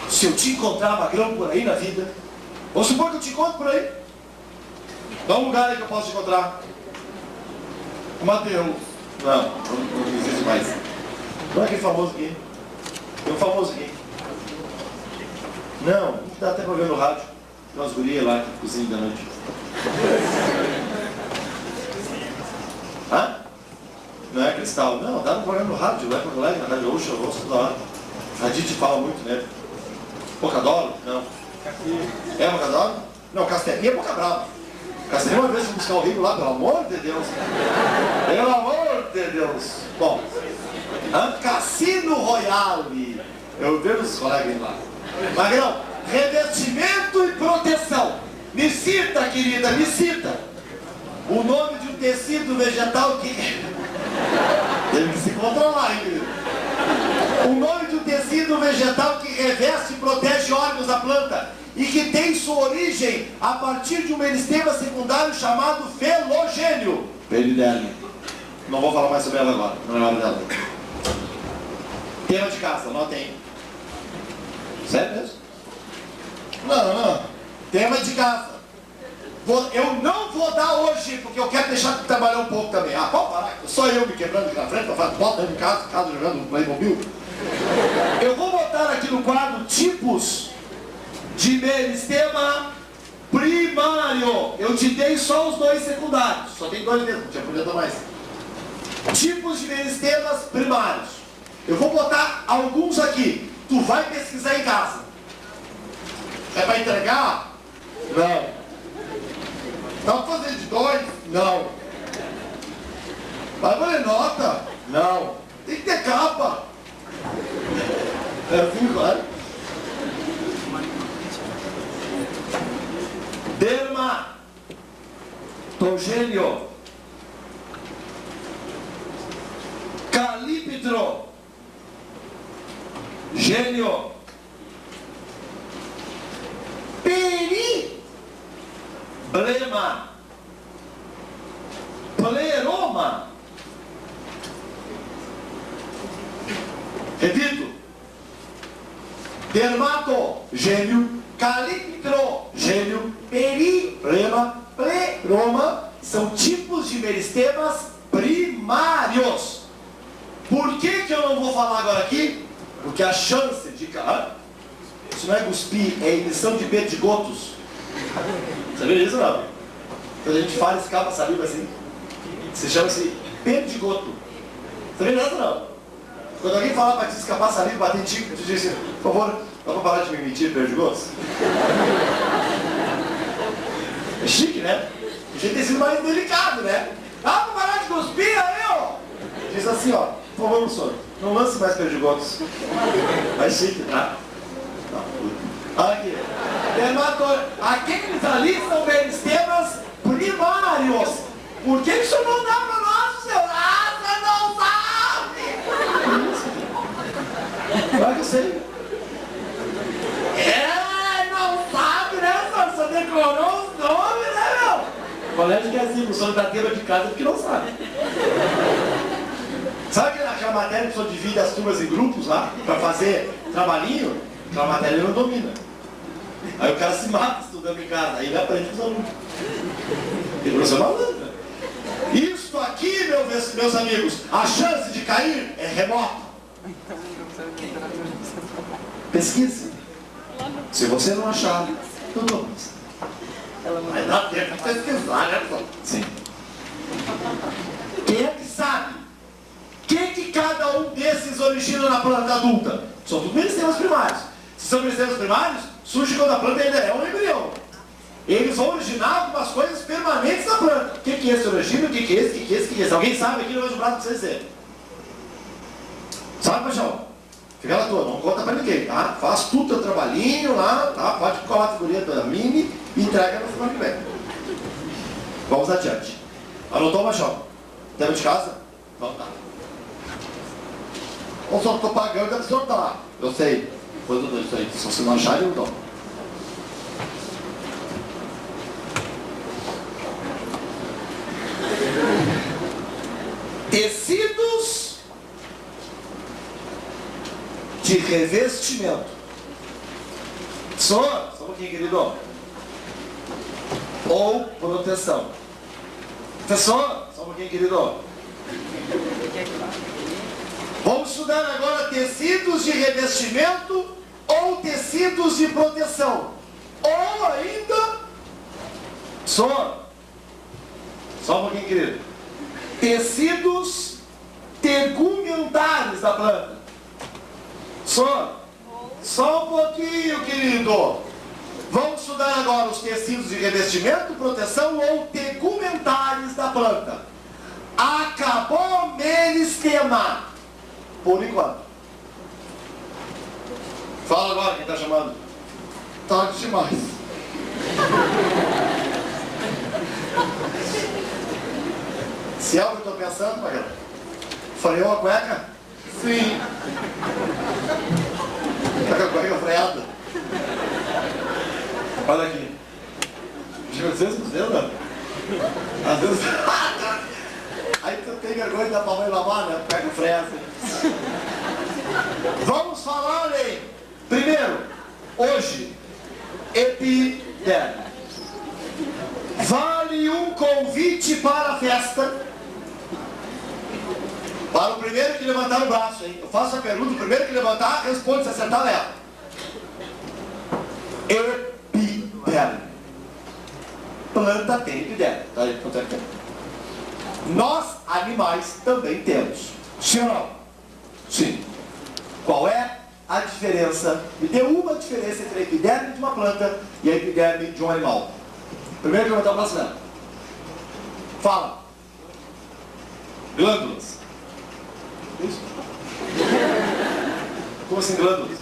Se eu te encontrar magrão por aí na vida, vamos supor que eu te encontro por aí. Dá um lugar aí que eu posso te encontrar. O Mateus. Não existe mais. Não é aquele famoso aqui. Tem um famoso aqui. Não dá até pra ver no rádio. Tem umas gurias lá que cozinham da noite. Hã? Não é Cristal? Não, dá no programa no rádio, vai pra colega na Rádio Oxa, eu gosto toda hora. A Didi fala muito, né? Pocadoro? Não. É Pocadoro? Não, Castelinha é Boca Brava. Castelinha uma vez fui buscar o Rio lá, pelo amor de Deus. Pelo amor de Deus. Bom, Cassino Royale. Eu vejo os colegas lá. Magrão, revestimento e proteção. Me cita, querida, me cita. O nome de um tecido vegetal que... Teve que se controlar, hein, querido? O nome de um tecido vegetal que reveste e protege órgãos da planta e que tem sua origem a partir de um meristema secundário chamado velogênio. Periderme. Não vou falar mais sobre ela agora, não é hora dela. Tema de casa, anotem aí. Sério mesmo? Não. Tema de casa. Eu não vou dar hoje, porque eu quero deixar de trabalhar um pouco também. Ah, pode parar, só eu me quebrando aqui na frente, eu faço bota em casa jogando no Playmobil. Eu vou botar aqui no quadro tipos de meristema primário. Eu te dei só os dois secundários. Só tem dois mesmo, já podia dar mais. Tipos de meristemas primários. Eu vou botar alguns aqui. Tu vai pesquisar em casa. É para entregar? Não. Dá para fazer de dois? Não. Vai valer nota? Não. Tem que ter capa. É assim, claro. Dermatogênio. Calíptro. Gênio. Periblema. Pleroma. Repito. Dermatogênio, calíptrogênio, periblema, pleroma são tipos de meristemas primários. Por que eu não vou falar agora aqui? Porque a chance de... Isso não é cuspir, é emissão de perdigotos. Sabia disso não? Quando a gente fala, escapa a saliva assim. Se chama-se perdigoto. Sabia disso não? Quando alguém fala para te escapar a saliva, bater em ti, tu diz assim, por favor, dá para parar de me mentir, perdigotos? É chique, né? A gente tem sido mais delicado, né? Dá para parar de cuspir aí, ó! Diz assim, ó, por favor, professor, não lance mais perdigotos. Mais chique, tá? Olha aqui. Aqueles ali são meristemas primários. Por que isso não dá para nós, senhor? Você não sabe! Claro que eu sei. Não sabe, né, senhor? Você decorou os nomes, né, meu? O colégio que é assim, o senhor da tema de casa porque não sabe. Sabe aquela matéria que o senhor divide as turmas em grupos lá, para fazer trabalhinho? Aquela matéria ele não domina. Aí o cara se mata estudando em casa, aí ele aprende com os alunos. E o professor malandro. Isso aqui, meus amigos, a chance de cair é remota. Pesquise. Se você não achar, eu dou. Mas dá tempo de pesquisar, né, pessoal? Sim. Quem é que sabe? O que cada um desses origina na planta adulta? São tudo meristemas primários. Se são meristemas primários, surge quando a planta ainda é um embrião. Eles vão originar algumas coisas permanentes na planta. O que é esse origina? O que é esse? O que é esse? O que é esse? Alguém sabe aqui no meu braço para vocês dizerem? Sabe, Paixão? Fica lá tua, não conta para ninguém, tá? Faz tudo o teu trabalhinho lá, tá? Pode colar a figurinha da Mini e entrega no semana que vem. Vamos adiante. Anotou, Paixão? Tema de casa? Então tá. Ou só estou pagando, deve ser tá. Eu sei. Depois eu dou isso aí. Se você não achar, eu dou. Tecidos de revestimento. Só um pouquinho, querido. Ou proteção. Professor, só um pouquinho, querido. Vamos estudar agora tecidos de revestimento ou tecidos de proteção. Ou ainda, só um pouquinho, querido. Tecidos tegumentares da planta. Só um pouquinho, querido. Vamos estudar agora os tecidos de revestimento, proteção ou tegumentares da planta. Acabou meristema. Por enquanto. Fala agora quem está chamando. Tarde demais. Se é o que eu estou pensando, Magrão? Freou a cueca? Sim. Está com a cueca freada? Olha aqui. Já vocês com os dedos? Às vezes... Aí tu tem vergonha de dar pra mãe lavar, né? Pega o freio. Vamos falar em... Primeiro, hoje, epiderme. Vale um convite para a festa. Para o primeiro que levantar o braço, hein? Eu faço a pergunta, o primeiro que levantar, responde, se acertar, leva. Epiderme. Planta tem epiderme. Tá aí, quanto é que tem? Nós, animais, também temos. Sim ou não? Sim. Qual é a diferença? Me dê uma diferença entre a epiderme de uma planta e a epiderme de um animal. Primeiro que eu vou dar o braço dela. Fala. Glândulas. Isso? Como assim glândulas?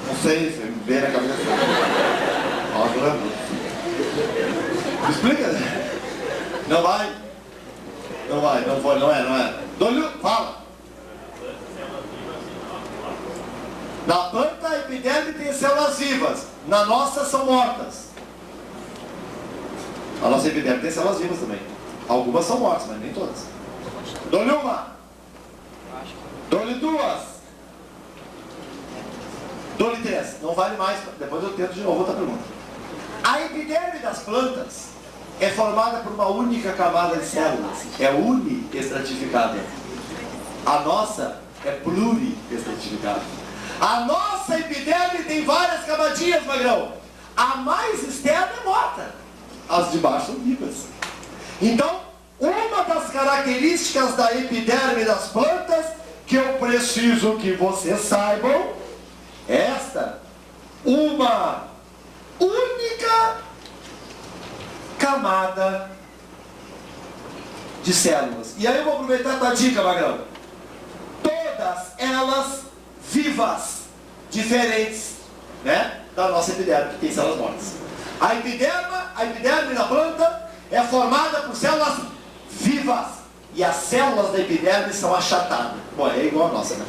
Não sei, você me vê na cabeça. Ó, glândulas. Me explica? Não vai? Não vai, não foi, não é. Dolho, fala. Na planta, a epiderme tem células vivas. Na nossa, são mortas. A nossa epiderme tem células vivas também. Algumas são mortas, mas nem todas. Dou-lhe uma. Dou-lhe duas. Dou-lhe três. Não vale mais. Depois eu tento de novo outra pergunta. A epiderme das plantas é formada por uma única camada de células. É uni-estratificada. A nossa é pluri-estratificada. A nossa epiderme tem várias camadinhas, Magrão. A mais externa é morta. As de baixo são vivas. Então, uma das características da epiderme das plantas que eu preciso que vocês saibam é esta: uma única camada de células. E aí eu vou aproveitar a tua dica, Magrão. Todas elas vivas, diferentes, né, da nossa epiderme, que tem células mortas. A epiderme da planta é formada por células vivas. E as células da epiderme são achatadas. Bom, é igual a nossa, né?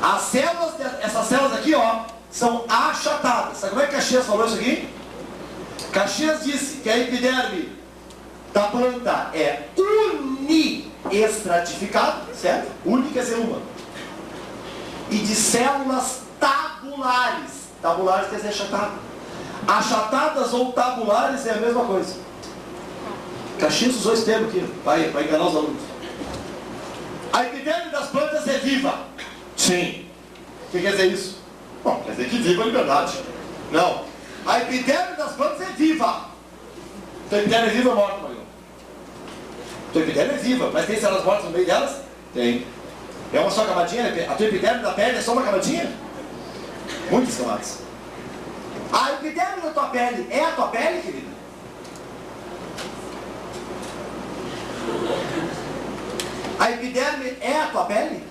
As células, essas células aqui, ó, são achatadas. Sabe como é que Caxias falou isso aqui? Caxias disse que a epiderme da planta é uni-estratificada, certo? Uni quer dizer uma. E de células tabulares. Tabulares quer dizer achatado. Achatadas ou tabulares é a mesma coisa. Caxias usou esse termo aqui para enganar os alunos. A epiderme das plantas é viva. Sim. O que quer dizer isso? Bom, quer dizer que viva a liberdade. Não. A epiderme das plantas é viva. Tua epiderme é viva ou morta, Maria? Tua epiderme é viva, mas tem células mortas no meio delas? Tem. É uma só camadinha? A tua epiderme da pele é só uma camadinha? Muitas camadas. A epiderme da tua pele é a tua pele, querida? A epiderme é a tua pele?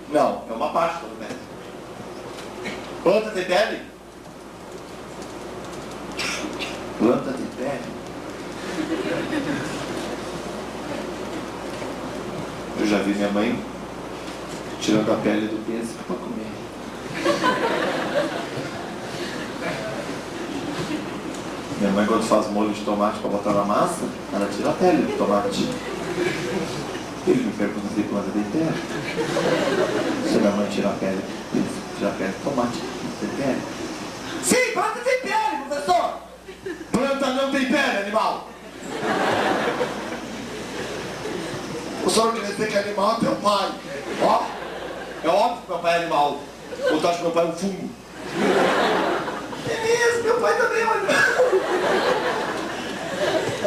Não, é uma parte da tua pele. Planta tem pele? Planta tem pele? Eu já vi minha mãe tirando a pele do pêssego para comer. Minha mãe, quando faz molho de tomate para botar na massa, ela tira a pele do tomate. Ele me pergunta se planta tem pele. Se minha mãe tira a pele do tomate, tem pele. Sim, planta tem pele, professor! Planta não tem pele, animal! O senhor quer dizer que animal é teu pai. Ó, é óbvio que meu pai é animal. Ou tu acha que meu pai é um fungo? É mesmo, meu pai também é um animal.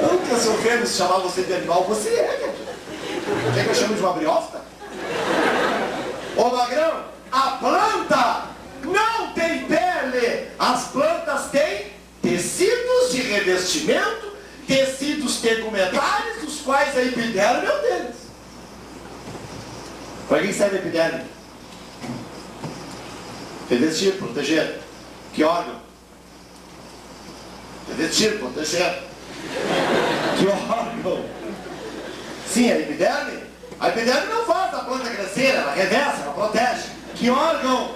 Não que eu sou feio se chamar você de animal, você é, cara. Quer que eu chame de uma briófita? Ô Magrão, a planta não tem pele. As plantas têm tecidos de revestimento, tecidos tegumentares, dos quais a epiderme é um deles. Para que serve a epiderme? Revestir, proteger. Que órgão? Revestir, proteger. Que órgão? Sim, a epiderme. A epiderme não faz a planta crescer, ela reveste, ela protege. Que órgão?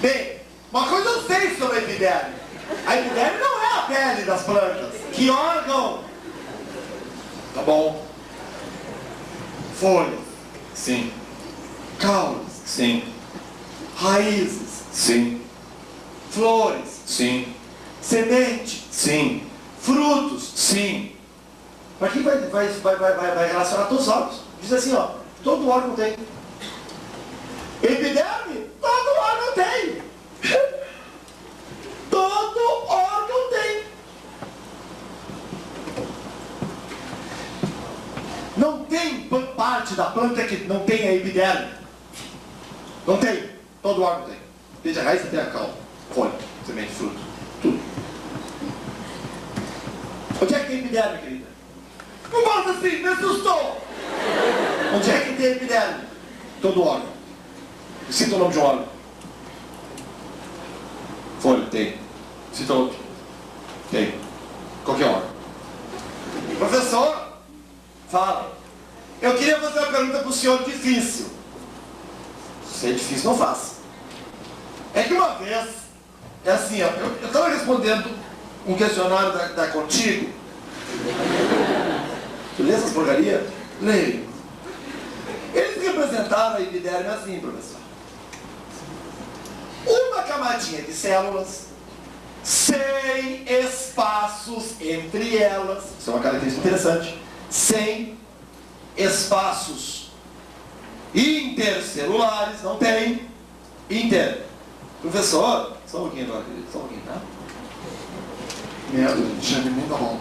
Bem, uma coisa eu sei sobre a epiderme. A epiderme não é a pele das plantas. Que órgão? Tá bom. Folhas. Sim. Caules. Sim. Raízes. Sim. Flores. Sim. Semente. Sim. Frutos. Sim. Para quem vai relacionar todos os órgãos? Diz assim, ó, todo órgão tem. Epiderme? Todo órgão tem. Todo órgão tem. Não tem parte da planta que não tem a epiderme. Não tem. Todo órgão tem. Desde a raiz até a cauda, folha, semente, fruto, tudo. Onde é que tem epiderme, querida? Não bota assim, me assustou! Onde é que tem epiderme? Todo órgão. Cita o nome de um órgão. Folha, tem. Cita outro. Tem. Qualquer órgão. Professor, fala. Eu queria fazer uma pergunta para o senhor difícil. Se é difícil, não faça. É que uma vez, é assim, ó, eu estava respondendo um questionário da Contigo. Tu lê essas porcarias? Leio. Eles representaram a epiderme assim, professor. Uma camadinha de células, sem espaços entre elas. Isso é uma característica interessante. Sem espaços intercelulares, não tem. Professor, só um pouquinho agora, querido, só um pouquinho, tá? Merda, já me manda bom.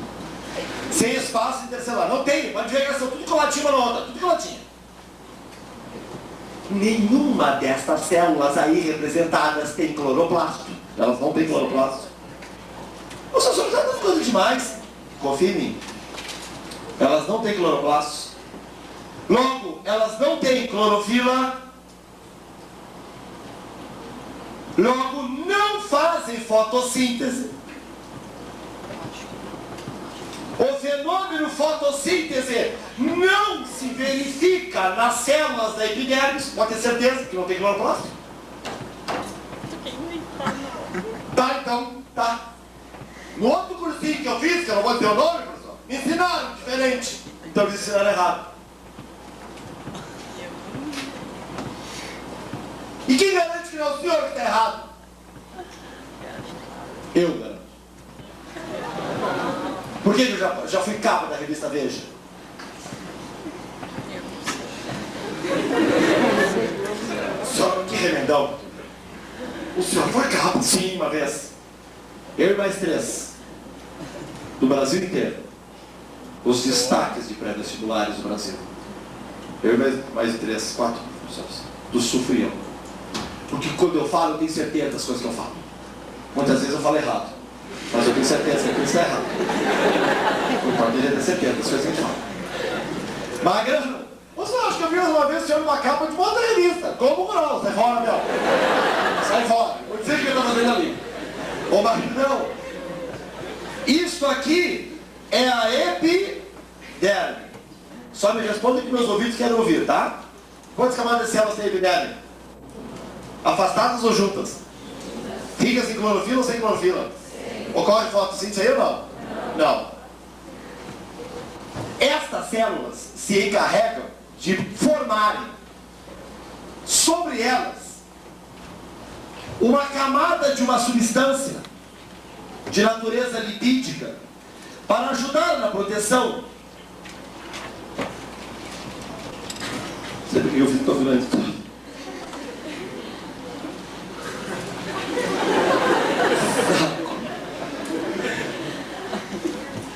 Sem espaço intercelular, não tem. Pode ver que elas são tudo coladinha uma na outra, tudo coladinha. Nenhuma destas células aí representadas tem cloroplasto. Elas não têm cloroplasto. O senhor está dando coisa demais. Confia em mim. Elas não têm cloroplastos. Logo, elas não têm clorofila. Logo, não fazem fotossíntese. O fenômeno fotossíntese não se verifica nas células da epiderme. Pode ter certeza que não tem cloroplasto. Tá, então, tá. No outro cursinho que eu fiz, que eu não vou dizer o nome, professor, me ensinaram diferente. Então eles ensinaram errado. E quem garante que não é o senhor que está errado? Eu garanto. Por que eu já fui capa da revista Veja? Só que remendão. O senhor foi cabo? Sim, uma vez. Eu e mais 3. Do Brasil inteiro. Os destaques de pré-vestibulares do Brasil. Eu e mais 3, 4 professores. Do Sul fui eu. Porque quando eu falo, eu tenho certeza das coisas que eu falo. Muitas vezes eu falo errado. Mas eu tenho certeza que aquilo está errado. Então eu ter certeza das coisas que a gente fala. Magrão, você acha que eu vi uma vez o senhor numa capa de uma outra revista? Como não? Sai fora, meu. Sai fora. Vou dizer o que ele está fazendo ali. Ô Magrão, isso aqui é a epiderme. Só me responda que meus ouvidos querem ouvir, tá? Quantas camadas de células tem a epiderme? Afastadas ou juntas? Ricas em clorofila ou sem clorofila? Ocorre fotossíntese aí ou não? Não. Estas células se encarregam de formarem sobre elas uma camada de uma substância de natureza lipídica para ajudar na proteção. Eu estou virando tudo.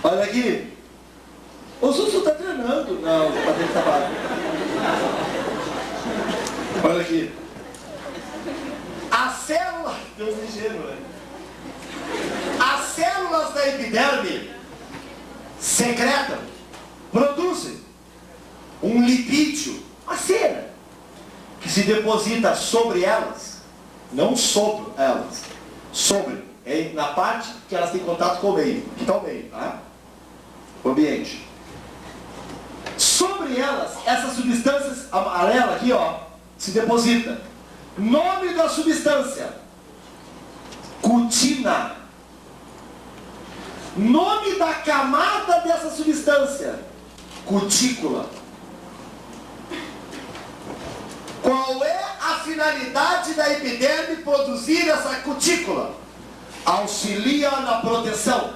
Olha aqui. O Sussu está treinando. Não, está dentro da barra. Olha aqui. A célula... Deus me ingênuo, né? As células da epiderme secretam, produzem um lipídio, uma cera, que se deposita sobre elas, não sobre elas, sobre, na parte que elas têm contato com o meio, que está o meio, tá? O ambiente. Sobre elas, essas substâncias amarelas aqui, ó, se deposita. Nome da substância: cutina. Nome da camada dessa substância: cutícula. Qual é a finalidade da epiderme produzir essa cutícula? Auxilia na proteção.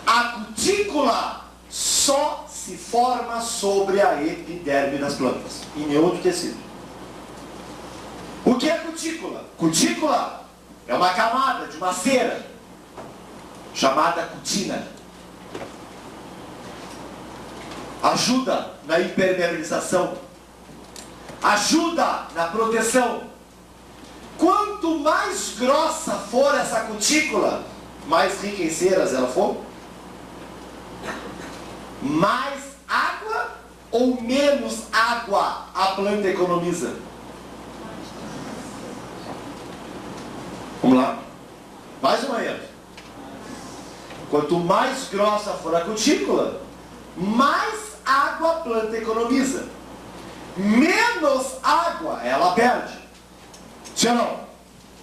A cutícula só se forma sobre a epiderme das plantas, em nenhum outro tecido. O que é cutícula? Cutícula é uma camada de uma cera chamada cutina. Ajuda na impermeabilização, ajuda na proteção. Quanto mais grossa for essa cutícula, mais rica em ceras ela for, mais água ou menos água a planta economiza? Vamos lá. Mais ou menos. Quanto mais grossa for a cutícula, mais água a planta economiza. Menos água ela perde. Sim ou não?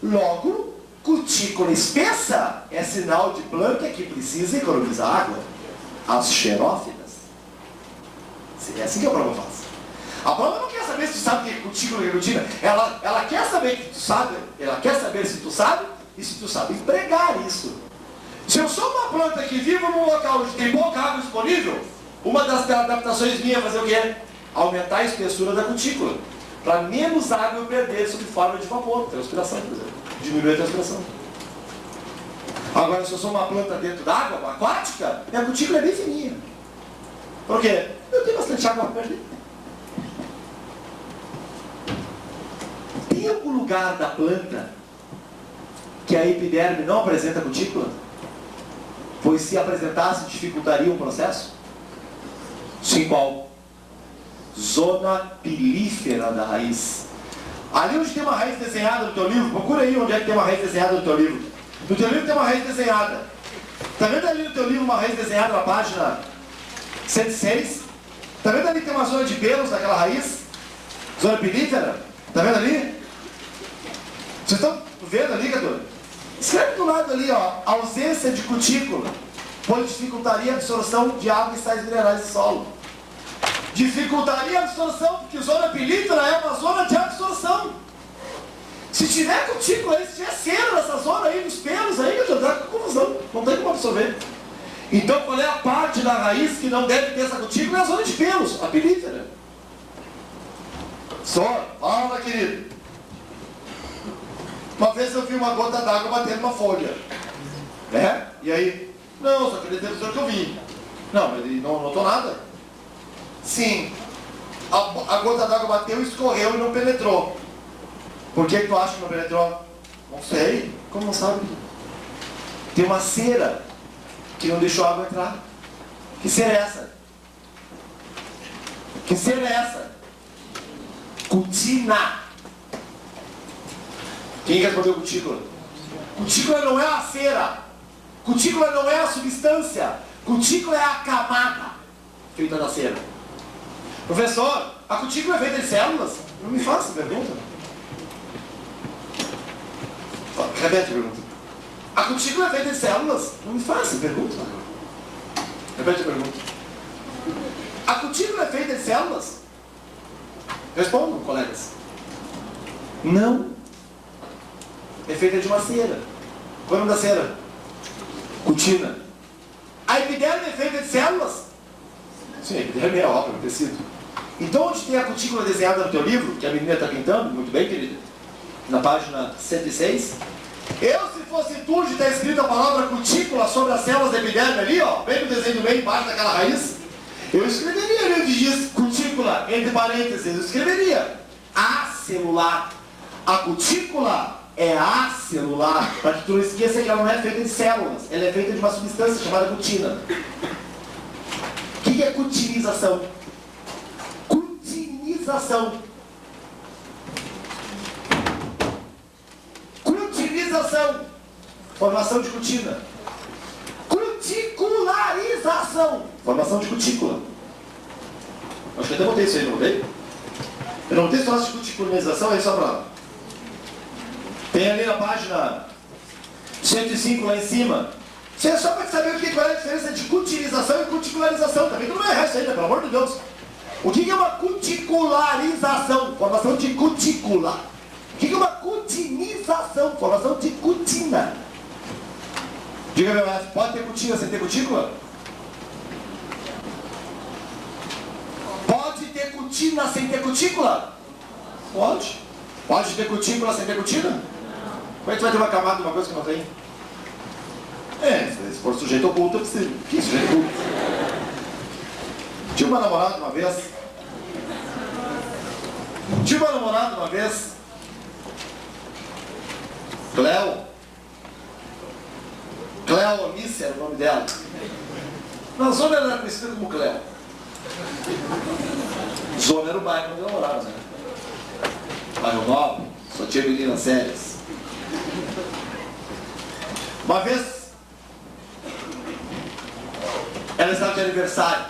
Logo, cutícula espessa é sinal de planta que precisa economizar água. As xerófilas. É assim que a prova faz. A prova não quer saber se tu sabe o que é cutícula e cutina. Ela quer saber que tu sabe. Ela quer saber se tu sabe e se tu sabe empregar isso. Se eu sou uma planta que vivo num local onde tem pouca água disponível, uma das adaptações minhas é fazer o quê? Aumentar a espessura da cutícula. Para menos água eu perder sob forma de vapor, transpiração, por exemplo. Diminuir a transpiração. Agora, se eu sou uma planta dentro d'água, uma aquática, minha cutícula é bem fininha. Por quê? Eu tenho bastante água para perder. Tem algum lugar da planta que a epiderme não apresenta cutícula? Pois se apresentasse, dificultaria o processo? Sim, qual? Zona pilífera da raiz. Ali onde tem uma raiz desenhada no teu livro, procura aí onde é que tem uma raiz desenhada no teu livro. No teu livro tem uma raiz desenhada. Está vendo ali no teu livro uma raiz desenhada na página 106? Está vendo ali que tem uma zona de pelos naquela raiz? Zona pilífera? Está vendo ali? Vocês estão vendo ali, criatura? Escreve do lado ali, ó, ausência de cutícula, pois dificultaria a absorção de água e sais minerais do solo. Dificultaria a absorção, porque zona pilífera é uma zona de absorção. Se tiver cutícula aí, se tiver cera nessa zona aí, nos pelos aí, já dá confusão, não tem como absorver. Então qual é a parte da raiz que não deve ter essa cutícula? É a zona de pelos, a pilífera. Só, fala, querido. Uma vez eu vi uma gota d'água batendo numa folha. Né? E aí? Não, só queria dizer pro senhor que eu vi. Não, mas ele não notou nada? Sim. A gota d'água bateu, escorreu e não penetrou. Por que tu acha que não penetrou? Não sei. Como não sabe? Tem uma cera que não deixou a água entrar. Que cera é essa? Que cera é essa? Cutina. Quem respondeu cutícula? Cutícula não é a cera. Cutícula não é a substância. Cutícula é a camada feita da cera. Professor, a cutícula é feita de células? Não me faça pergunta. Repete a pergunta. A cutícula é feita de células? Não me faça pergunta. Repete a pergunta. A cutícula é feita de células? Respondam, colegas. Não. É feita de uma cera. Qual é o nome da cera? Cutina. A epiderme é feita de células? Sim, a epiderme é óbvio, tecido. Então, onde tem a cutícula desenhada no teu livro, que a menina está pintando, muito bem, querida, na página 106, se fosse tu, onde está escrita a palavra cutícula sobre as células da epiderme ali, ó, bem no desenho do meio, embaixo daquela raiz, eu escreveria ali onde diz cutícula, entre parênteses, eu escreveria acelular. A cutícula é acelular, para que tu não esqueça que ela não é feita de células, ela é feita de uma substância chamada cutina. O que é cutinização? Cutinização. Cutinização. Formação de cutina. Cuticularização. Formação de cutícula. Acho que até botei isso aí, não botei? Eu não botei só de cuticularização, aí só pra lá. Tem ali na página 105 lá em cima. Isso é só para saber qual é a diferença de cutinização e cuticularização. Também tu não vai errar isso aí, né? Pelo amor de Deus. O que é uma cuticularização? Formação de cutícula. O que é uma cutinização? Formação de cutina. Diga, meu mestre, pode ter cutina sem ter cutícula? Pode ter cutina sem ter cutícula? Pode. Pode ter cutícula sem ter cutina? Como é que tu vai ter uma camada de uma coisa que não tem? Se for sujeito oculto, eu preciso. Que sujeito oculto? Tinha uma namorada uma vez. Cleo Missa era o nome dela. Na zona ela era conhecida como Cleo. Zona era o bairro onde ela morava, né? Bairro Nobre, só tinha meninas sérias. Uma vez, ela estava de aniversário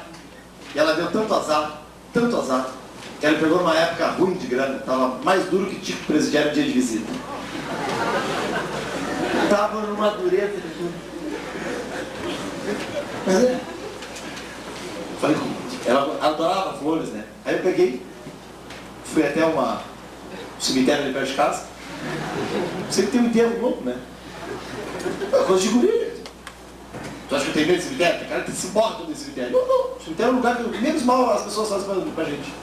e ela deu tanto azar, que ela pegou numa época ruim de grana, estava mais duro que tipo presidiário no dia de visita. Estava numa dureza de tudo. Falei, ela adorava flores, né? Aí eu peguei, fui até um cemitério ali perto de casa. Sempre tem um enterro louco, né? É coisa de guria. Tu acha que eu tenho medo de cemitério? Tem cara que se morre todo esse cemitério. Não. Cemitério é um lugar que menos mal as pessoas fazem pra gente.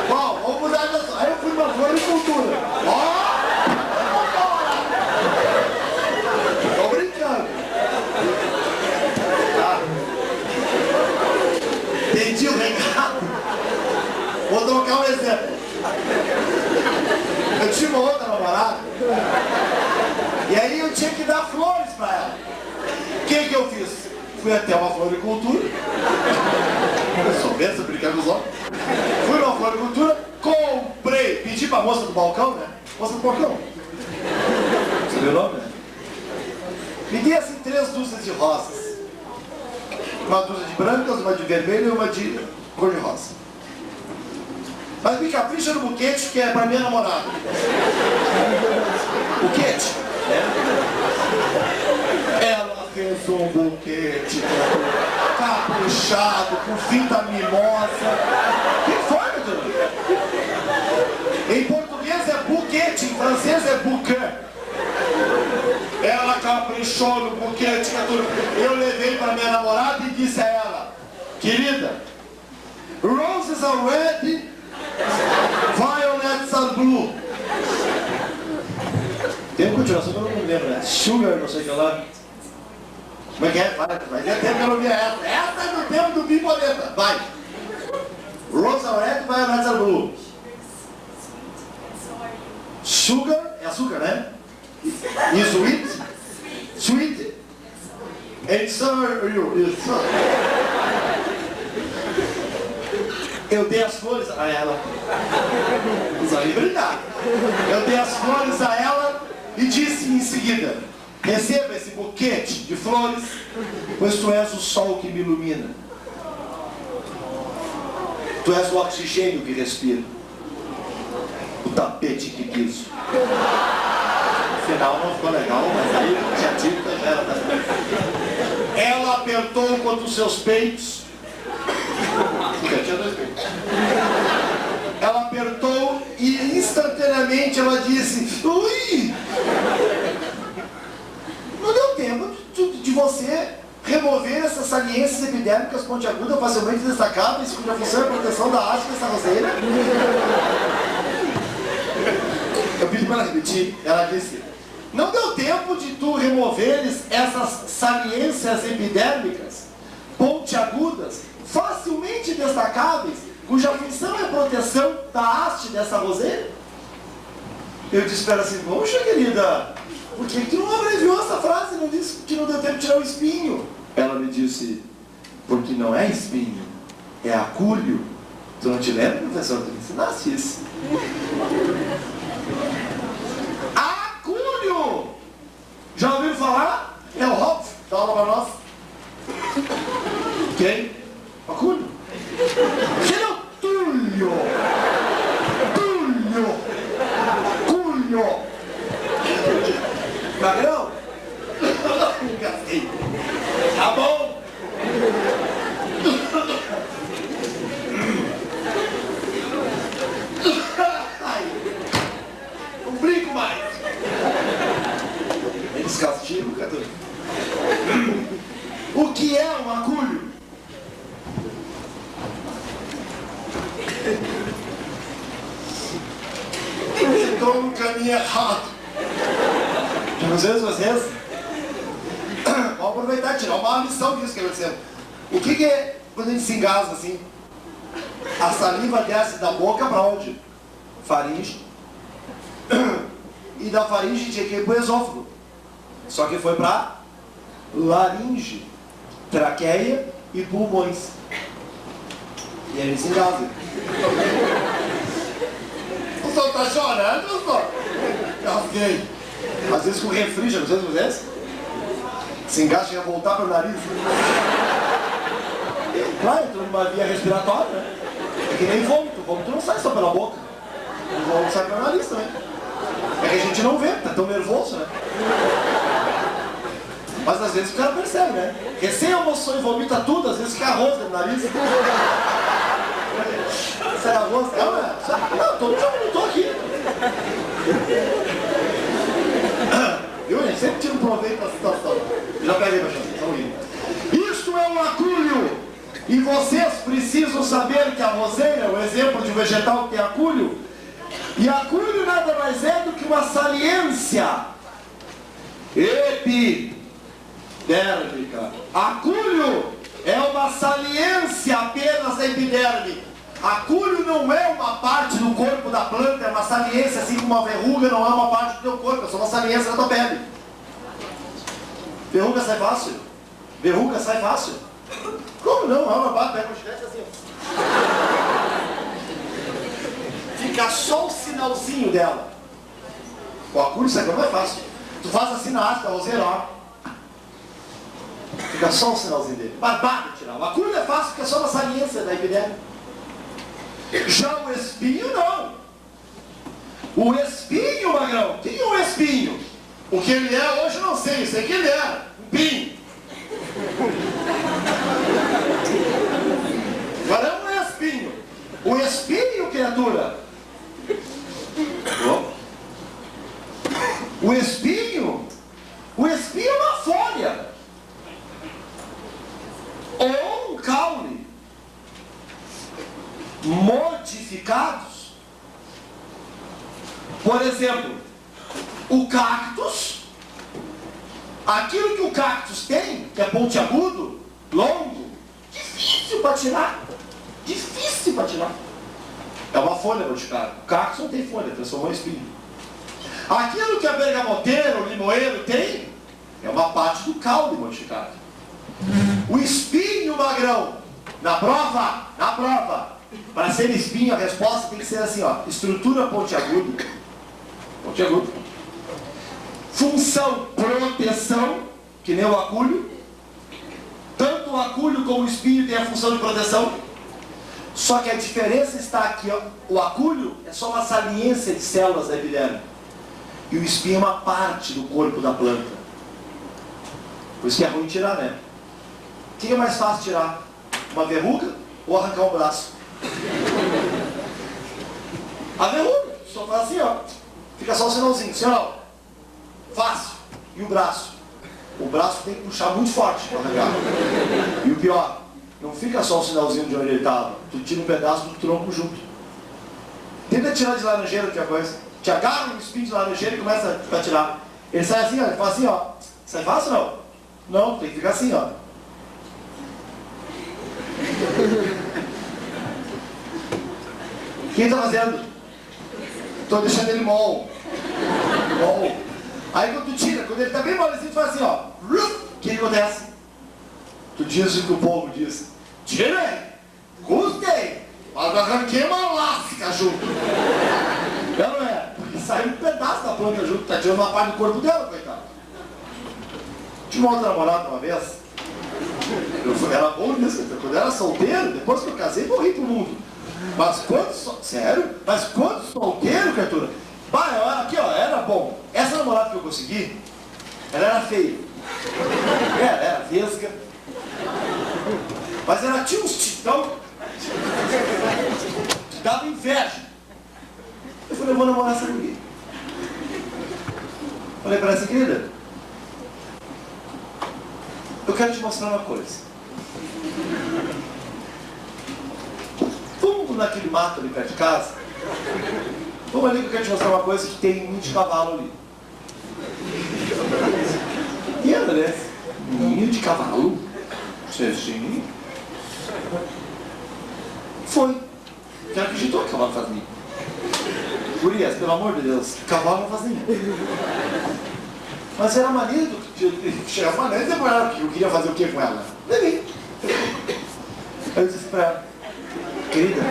Bom, vamos mudar de assunto. Aí eu fui pra floricultura. Tô brincando. Tá. Entendi o recado. Vou trocar um exemplo. Eu tinha uma outra namorada. E aí eu tinha que dar flores pra ela. O que eu fiz? Fui até uma floricultura. Eu sou benção, brincando com os homens. Fui numa floricultura, comprei, pedi pra moça do balcão, né? Moça do balcão. Você viu o nome, né? Me dei assim 3 dúzias de rosas. Uma dúzia de brancas, uma de vermelho e uma de cor de rosa. Mas me capricha no buquete, que é pra minha namorada. Buquete, né? Ela fez um buquete caprichado, com fita mimosa. O que foi, meu Deus? Em português é buquete, em francês é bouquet. Ela caprichou no buquete. Eu levei para minha namorada e disse a ela: querida, roses are red, violets are blue. Tem uma continuação que eu não me lembro, né? Sugar, não sei o que lá. Como é que é? Vai, mas é tempo que eu não vi essa. Essa é do tempo do Bimboleta. Vai. Roses are red, violets are blue. Sugar, é açúcar, né? E sweet? Sweet. And sour, eu dei as flores a ela. Usa aí brincar. Eu dei as flores a ela e disse em seguida: receba esse buquete de flores, pois tu és o sol que me ilumina. Tu és o oxigênio que respiro, o tapete que piso. No final não ficou legal, mas aí já tinta já era. Ela apertou contra os seus peitos. Tinha 2 peitos. Ela apertou e instantaneamente ela disse: ui! Não deu tempo de você remover essas saliências epidérmicas pontiagudas facilmente destacáveis, cuja função é a proteção da haste dessa roseira. Eu pedi para ela repetir. Ela disse: não deu tempo de tu removeres essas saliências epidérmicas pontiagudas facilmente destacáveis, cuja função é a proteção da haste dessa roseira? Eu disse para ela assim: poxa, querida, por que tu não abreviou essa frase e não disse que não deu tempo de tirar o espinho? Ela me disse: porque não é espinho, é acúlio. Tu não te lembra, professor? Tu me ensinaste isso. Acúlio! Já ouviram falar? É o Hopf, dá aula para nós. Quem? Acúlio. Quem é o Túlio? Túlio. Cúlio. Magrão? Gastei. Tá bom. Ai. Não brinco mais. Eles castigam, cara. O que é um acúlio? Estou no caminho errado. Não sei se vocês. Vamos aproveitar e tirar uma lição disso que aconteceu. O que é quando a gente se engasga assim? A saliva desce da boca para onde? Faringe. E da faringe tinha que ir para o esôfago. Só que foi para laringe, traqueia e pulmões. E aí ele se engasga. O senhor está chorando, senhor? Gasguei. Às vezes com refri, não sei se vocês. Se engasga e voltar para o nariz. Claro, entrou numa via respiratória, né? É que nem vômito. O vômito não sai só pela boca. O vômito sai pelo nariz também. É que a gente não vê, tá tão nervoso, né? Mas às vezes o cara percebe, né? Recém almoçou e vomita tudo, às vezes fica arroz no nariz. Isso é arroz? Não, todo mundo não tô aqui. Viu, gente? Sempre tira um proveito da situação. Já peguei, meu chão. Isto é um acúlio. E vocês precisam saber que a roseira é o exemplo de um vegetal que tem acúlio. E acúlio nada mais é do que uma saliência epidérmica. Acúlio é uma saliência apenas da epiderme. Acúlio não é uma parte do corpo da planta, é uma saliência, assim como uma verruga não é uma parte do teu corpo, é só uma saliência da tua pele. Verruga sai fácil? Verruga sai fácil? Como não? É uma parte, pega um gilete assim. Fica só o sinalzinho dela. O acúlio sai não é fácil. Tu faz assim na haste da roseira, ó. Fica só o sinalzinho dele. Barbado de tirar. O acúlio é fácil porque é só uma saliência da epiderme. Já o espinho não. O espinho, magrão. Tem um espinho. O que ele é hoje eu não sei. Eu sei que ele é um pinho. criatura? O espinho é uma folha ou um caule modificados. Por exemplo, o cactus, aquilo que o cactus tem, que é pontiagudo, longo, difícil para tirar. Difícil para tirar. É uma folha modificada. O cactus não tem folha, transformou em espinho. Aquilo que a bergamoteira, o limoeiro tem, é uma parte do caule modificado. O espinho, magrão, na prova, para ser espinho, a resposta tem que ser assim, ó, estrutura pontiaguda. Pontiagudo. Função proteção, que nem o acúlio. Tanto o acúlio como o espinho tem a função de proteção. Só que a diferença está aqui, ó, o acúlio é só uma saliência de células da epiderme. E o espinho é uma parte do corpo da planta. Por isso que é ruim tirar, né? O que é mais fácil tirar? Uma verruga ou arrancar um braço? A verruga, só faz assim, ó. Fica só o sinalzinho, sinal. Fácil. E o braço? O braço tem que puxar muito forte para arrancar. E o pior, não fica só o sinalzinho de onde ele estava. Tu tira um pedaço do tronco junto. Tenta tirar de laranjeira, que é a coisa. Te agarra um espinho de laranjeira e começa a tirar. Ele sai assim, ó. Ele faz assim, ó. Sai fácil não? Não, tem que ficar assim, ó. Quem está fazendo? Estou deixando ele mol. Aí quando tu tira, quando ele está bem molezinho, tu faz assim, ó. O que acontece? Tu diz o que o povo diz. Tirei! Gostei! Mas eu arranquei uma lasca junto. Não é? Porque saiu um pedaço da planta junto, tá tirando uma parte do corpo dela, coitado. Tinha uma outra namorada uma vez. Era bom nisso, quando eu era solteiro, depois que eu casei, morri pro mundo. Mas quando sério? Mas quando solteiro, criatura? Aqui ó, era bom. Essa namorada que eu consegui, ela era feia. Ela era vesga. Mas ela tinha uns titão que dava inveja. Eu falei, eu vou namorar essa mulher. Falei para essa querida, eu quero te mostrar uma coisa. Vamos naquele mato ali perto de casa. Vamos ali que eu quero te mostrar uma coisa que tem ninho de cavalo ali. E ela, né? Ninho de cavalo? Sim. Foi. Quem acreditou que cavalo faz ninho? Gurias, pelo amor de Deus, cavalo não faz ninho. Mas era maneiro de chegar uma maneira e dizer pra ela que eu queria fazer o que com ela? Levei. Aí eu disse pra ela, querida,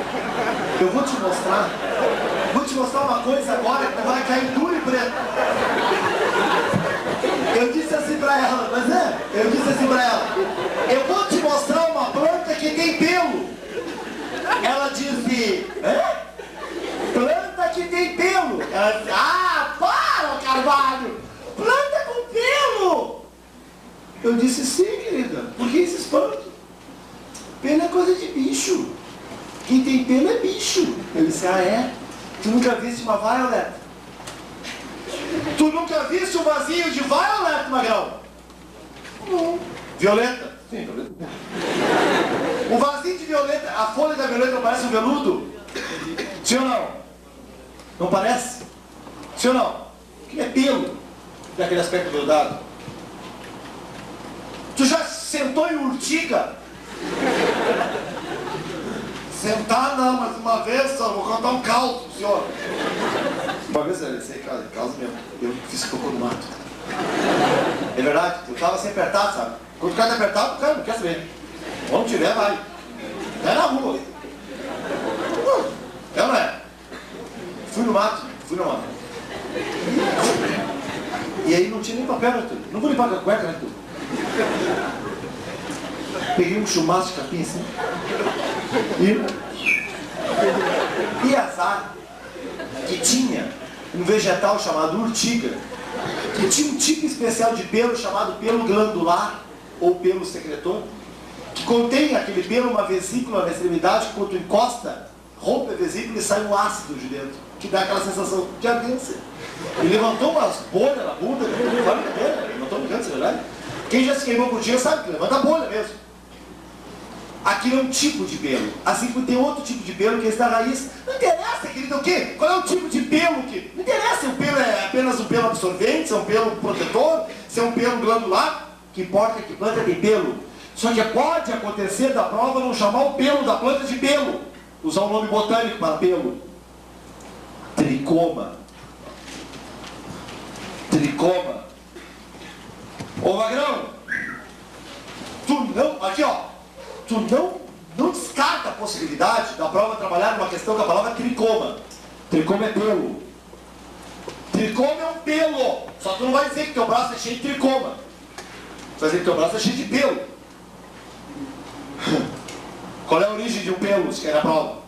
eu vou te mostrar uma coisa agora que vai cair duro e preto. Eu disse assim pra ela, eu vou te mostrar uma planta que tem pelo. Ela disse, planta que tem pelo. Ela disse, para, Carvalho, planta com pelo. Eu disse, sim, querida, por que esse espanto? Pelo é coisa de bicho. Quem tem pelo é bicho. Eu disse, é? Tu nunca viste uma Violet? Tu nunca viste um vasinho de Violet, Magrão? Não. Violeta? Sim, violeta. Um vasinho de violeta, a folha da violeta não parece um veludo? Sim ou não? Não parece? Sim ou não? Que é pelo, tem aquele aspecto veludado. Tu já sentou em urtiga? Sentar não, mas uma vez só, vou contar um caos pro senhor. Uma vez eu sei, caos mesmo, eu fiz cocô no mato. É verdade, eu tava assim apertado, sabe? Quando o cara tá apertado, o cara não quer saber. Onde tiver, vai. Até na rua. É ou não é? Fui no mato. E aí não tinha nem papel, né, tudo? Não vou limpar com a cueca, né, tudo? Peguei um chumaço de capim assim. E azar que tinha um vegetal chamado urtiga, que tinha um tipo especial de pelo chamado pelo glandular ou pelo secretor, que contém aquele pelo, uma vesícula na extremidade que quando tu encosta, rompe a vesícula e sai um ácido de dentro, que dá aquela sensação de ardência. E levantou umas bolhas na bunda, levantou no canto, é verdade? Quem já se queimou com o dia sabe que levanta bolha mesmo. Aquilo é um tipo de pelo. Assim como tem outro tipo de pelo que é esse da raiz. Não interessa, querido, o quê? Qual é o tipo de pelo que... Não interessa se o pelo é apenas um pelo absorvente, se é um pelo protetor, se é um pelo glandular. O que importa é que planta tem pelo. Só que pode acontecer da prova não chamar o pelo da planta de pelo. Usar um nome botânico para pelo. Tricoma. Tricoma. Ô Magrão, tu não... Aqui, ó. Tu não descarta a possibilidade da prova trabalhar numa questão com a palavra tricoma. Tricoma é pelo. Tricoma é um pelo. Só tu não vai dizer que teu braço é cheio de tricoma. Tu vai dizer que teu braço é cheio de pelo. Qual é a origem de um pelo, se quer na prova?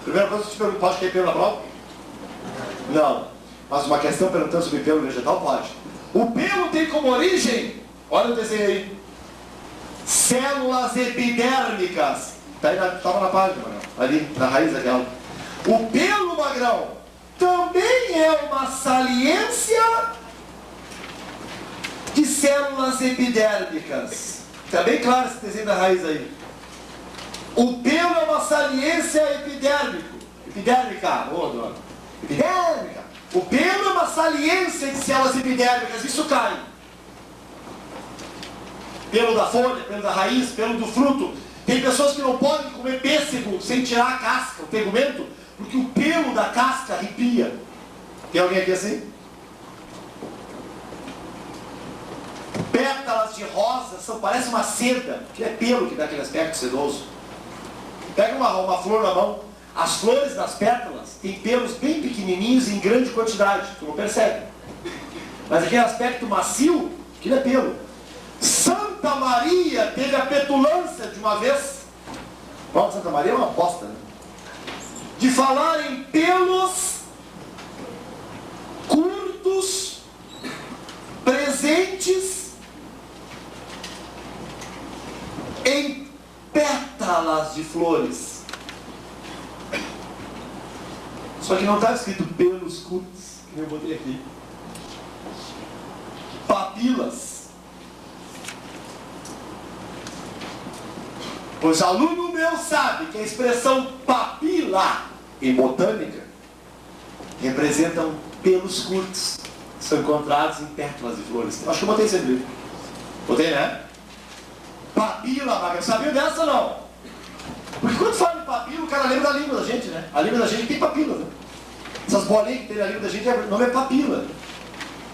Primeira coisa que eu te pergunto, pode cair pelo na prova? Não. Mas uma questão perguntando sobre pelo vegetal, pode. O pelo tem como origem, olha o desenho aí, células epidérmicas. Estava na página, Magrão. Ali, na raiz daquela. O pelo, Magrão, também é uma saliência de células epidérmicas. Está bem claro esse desenho da raiz aí. O pelo é uma saliência epidérmica. Epidérmica. O pelo é uma saliência de células epidérmicas. Isso cai. Pelo da folha, pelo da raiz, pelo do fruto. Tem pessoas que não podem comer pêssego sem tirar a casca, o tegumento, porque o pelo da casca arrepia. Tem alguém aqui assim? Pétalas de rosa parece uma seda, que é pelo que dá aquele aspecto sedoso. Pega uma flor na mão, as flores das pétalas têm pelos bem pequenininhos e em grande quantidade, tu não percebe. Mas aquele aspecto macio, aquilo é pelo. Santa Maria teve a petulância de uma vez, Paulo de Santa Maria é uma bosta, né? De falar em pelos curtos, presentes em pétalas de flores. Só que não está escrito pelos curtos, que eu botei aqui. Papilas. Pois aluno meu sabe que a expressão papila em botânica representam pelos curtos, que são encontrados em pétalas de flores. Acho que eu botei esse livro. Botei, né? Papila, Magrão. Sabia dessa ou não? Porque quando fala em papila, o cara lembra da língua da gente, né? A língua da gente tem papila, né? Essas bolinhas que tem na língua da gente, o nome é papila.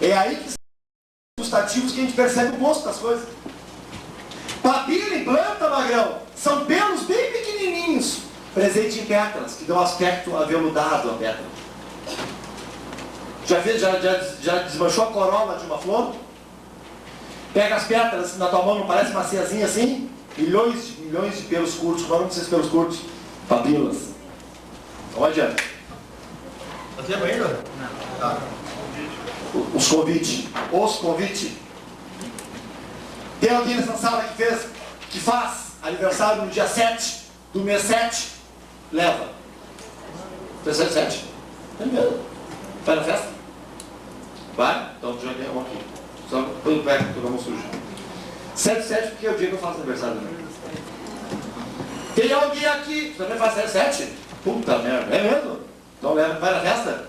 É aí que são os gustativos que a gente percebe o gosto das coisas. Papila em planta, Magrão, são pelos bem pequenininhos, presentes em pétalas, que dão aspecto aveludado à pétala. Já desmanchou a corola de uma flor? Pega as pétalas, na tua mão não parece maciazinha assim? Milhões de pelos curtos. Qual é o nome desses pelos curtos? Papilas. Vamos adiante. Tá tempo ainda? Não. Tá. Os convites. Tem alguém nessa sala que faz aniversário no dia 7 do mês 7? Leva. 17? É mesmo. Vai na festa? Vai? Então já tem uma aqui. Só põe o pé que toda a mão suja. 7/7 porque é o dia que eu faço aniversário também. Tem alguém aqui que também faz 7/7? Puta merda. É mesmo? Então leva. Vai na festa?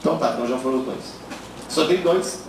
Então tá, então já foram os dois. Só tem dois.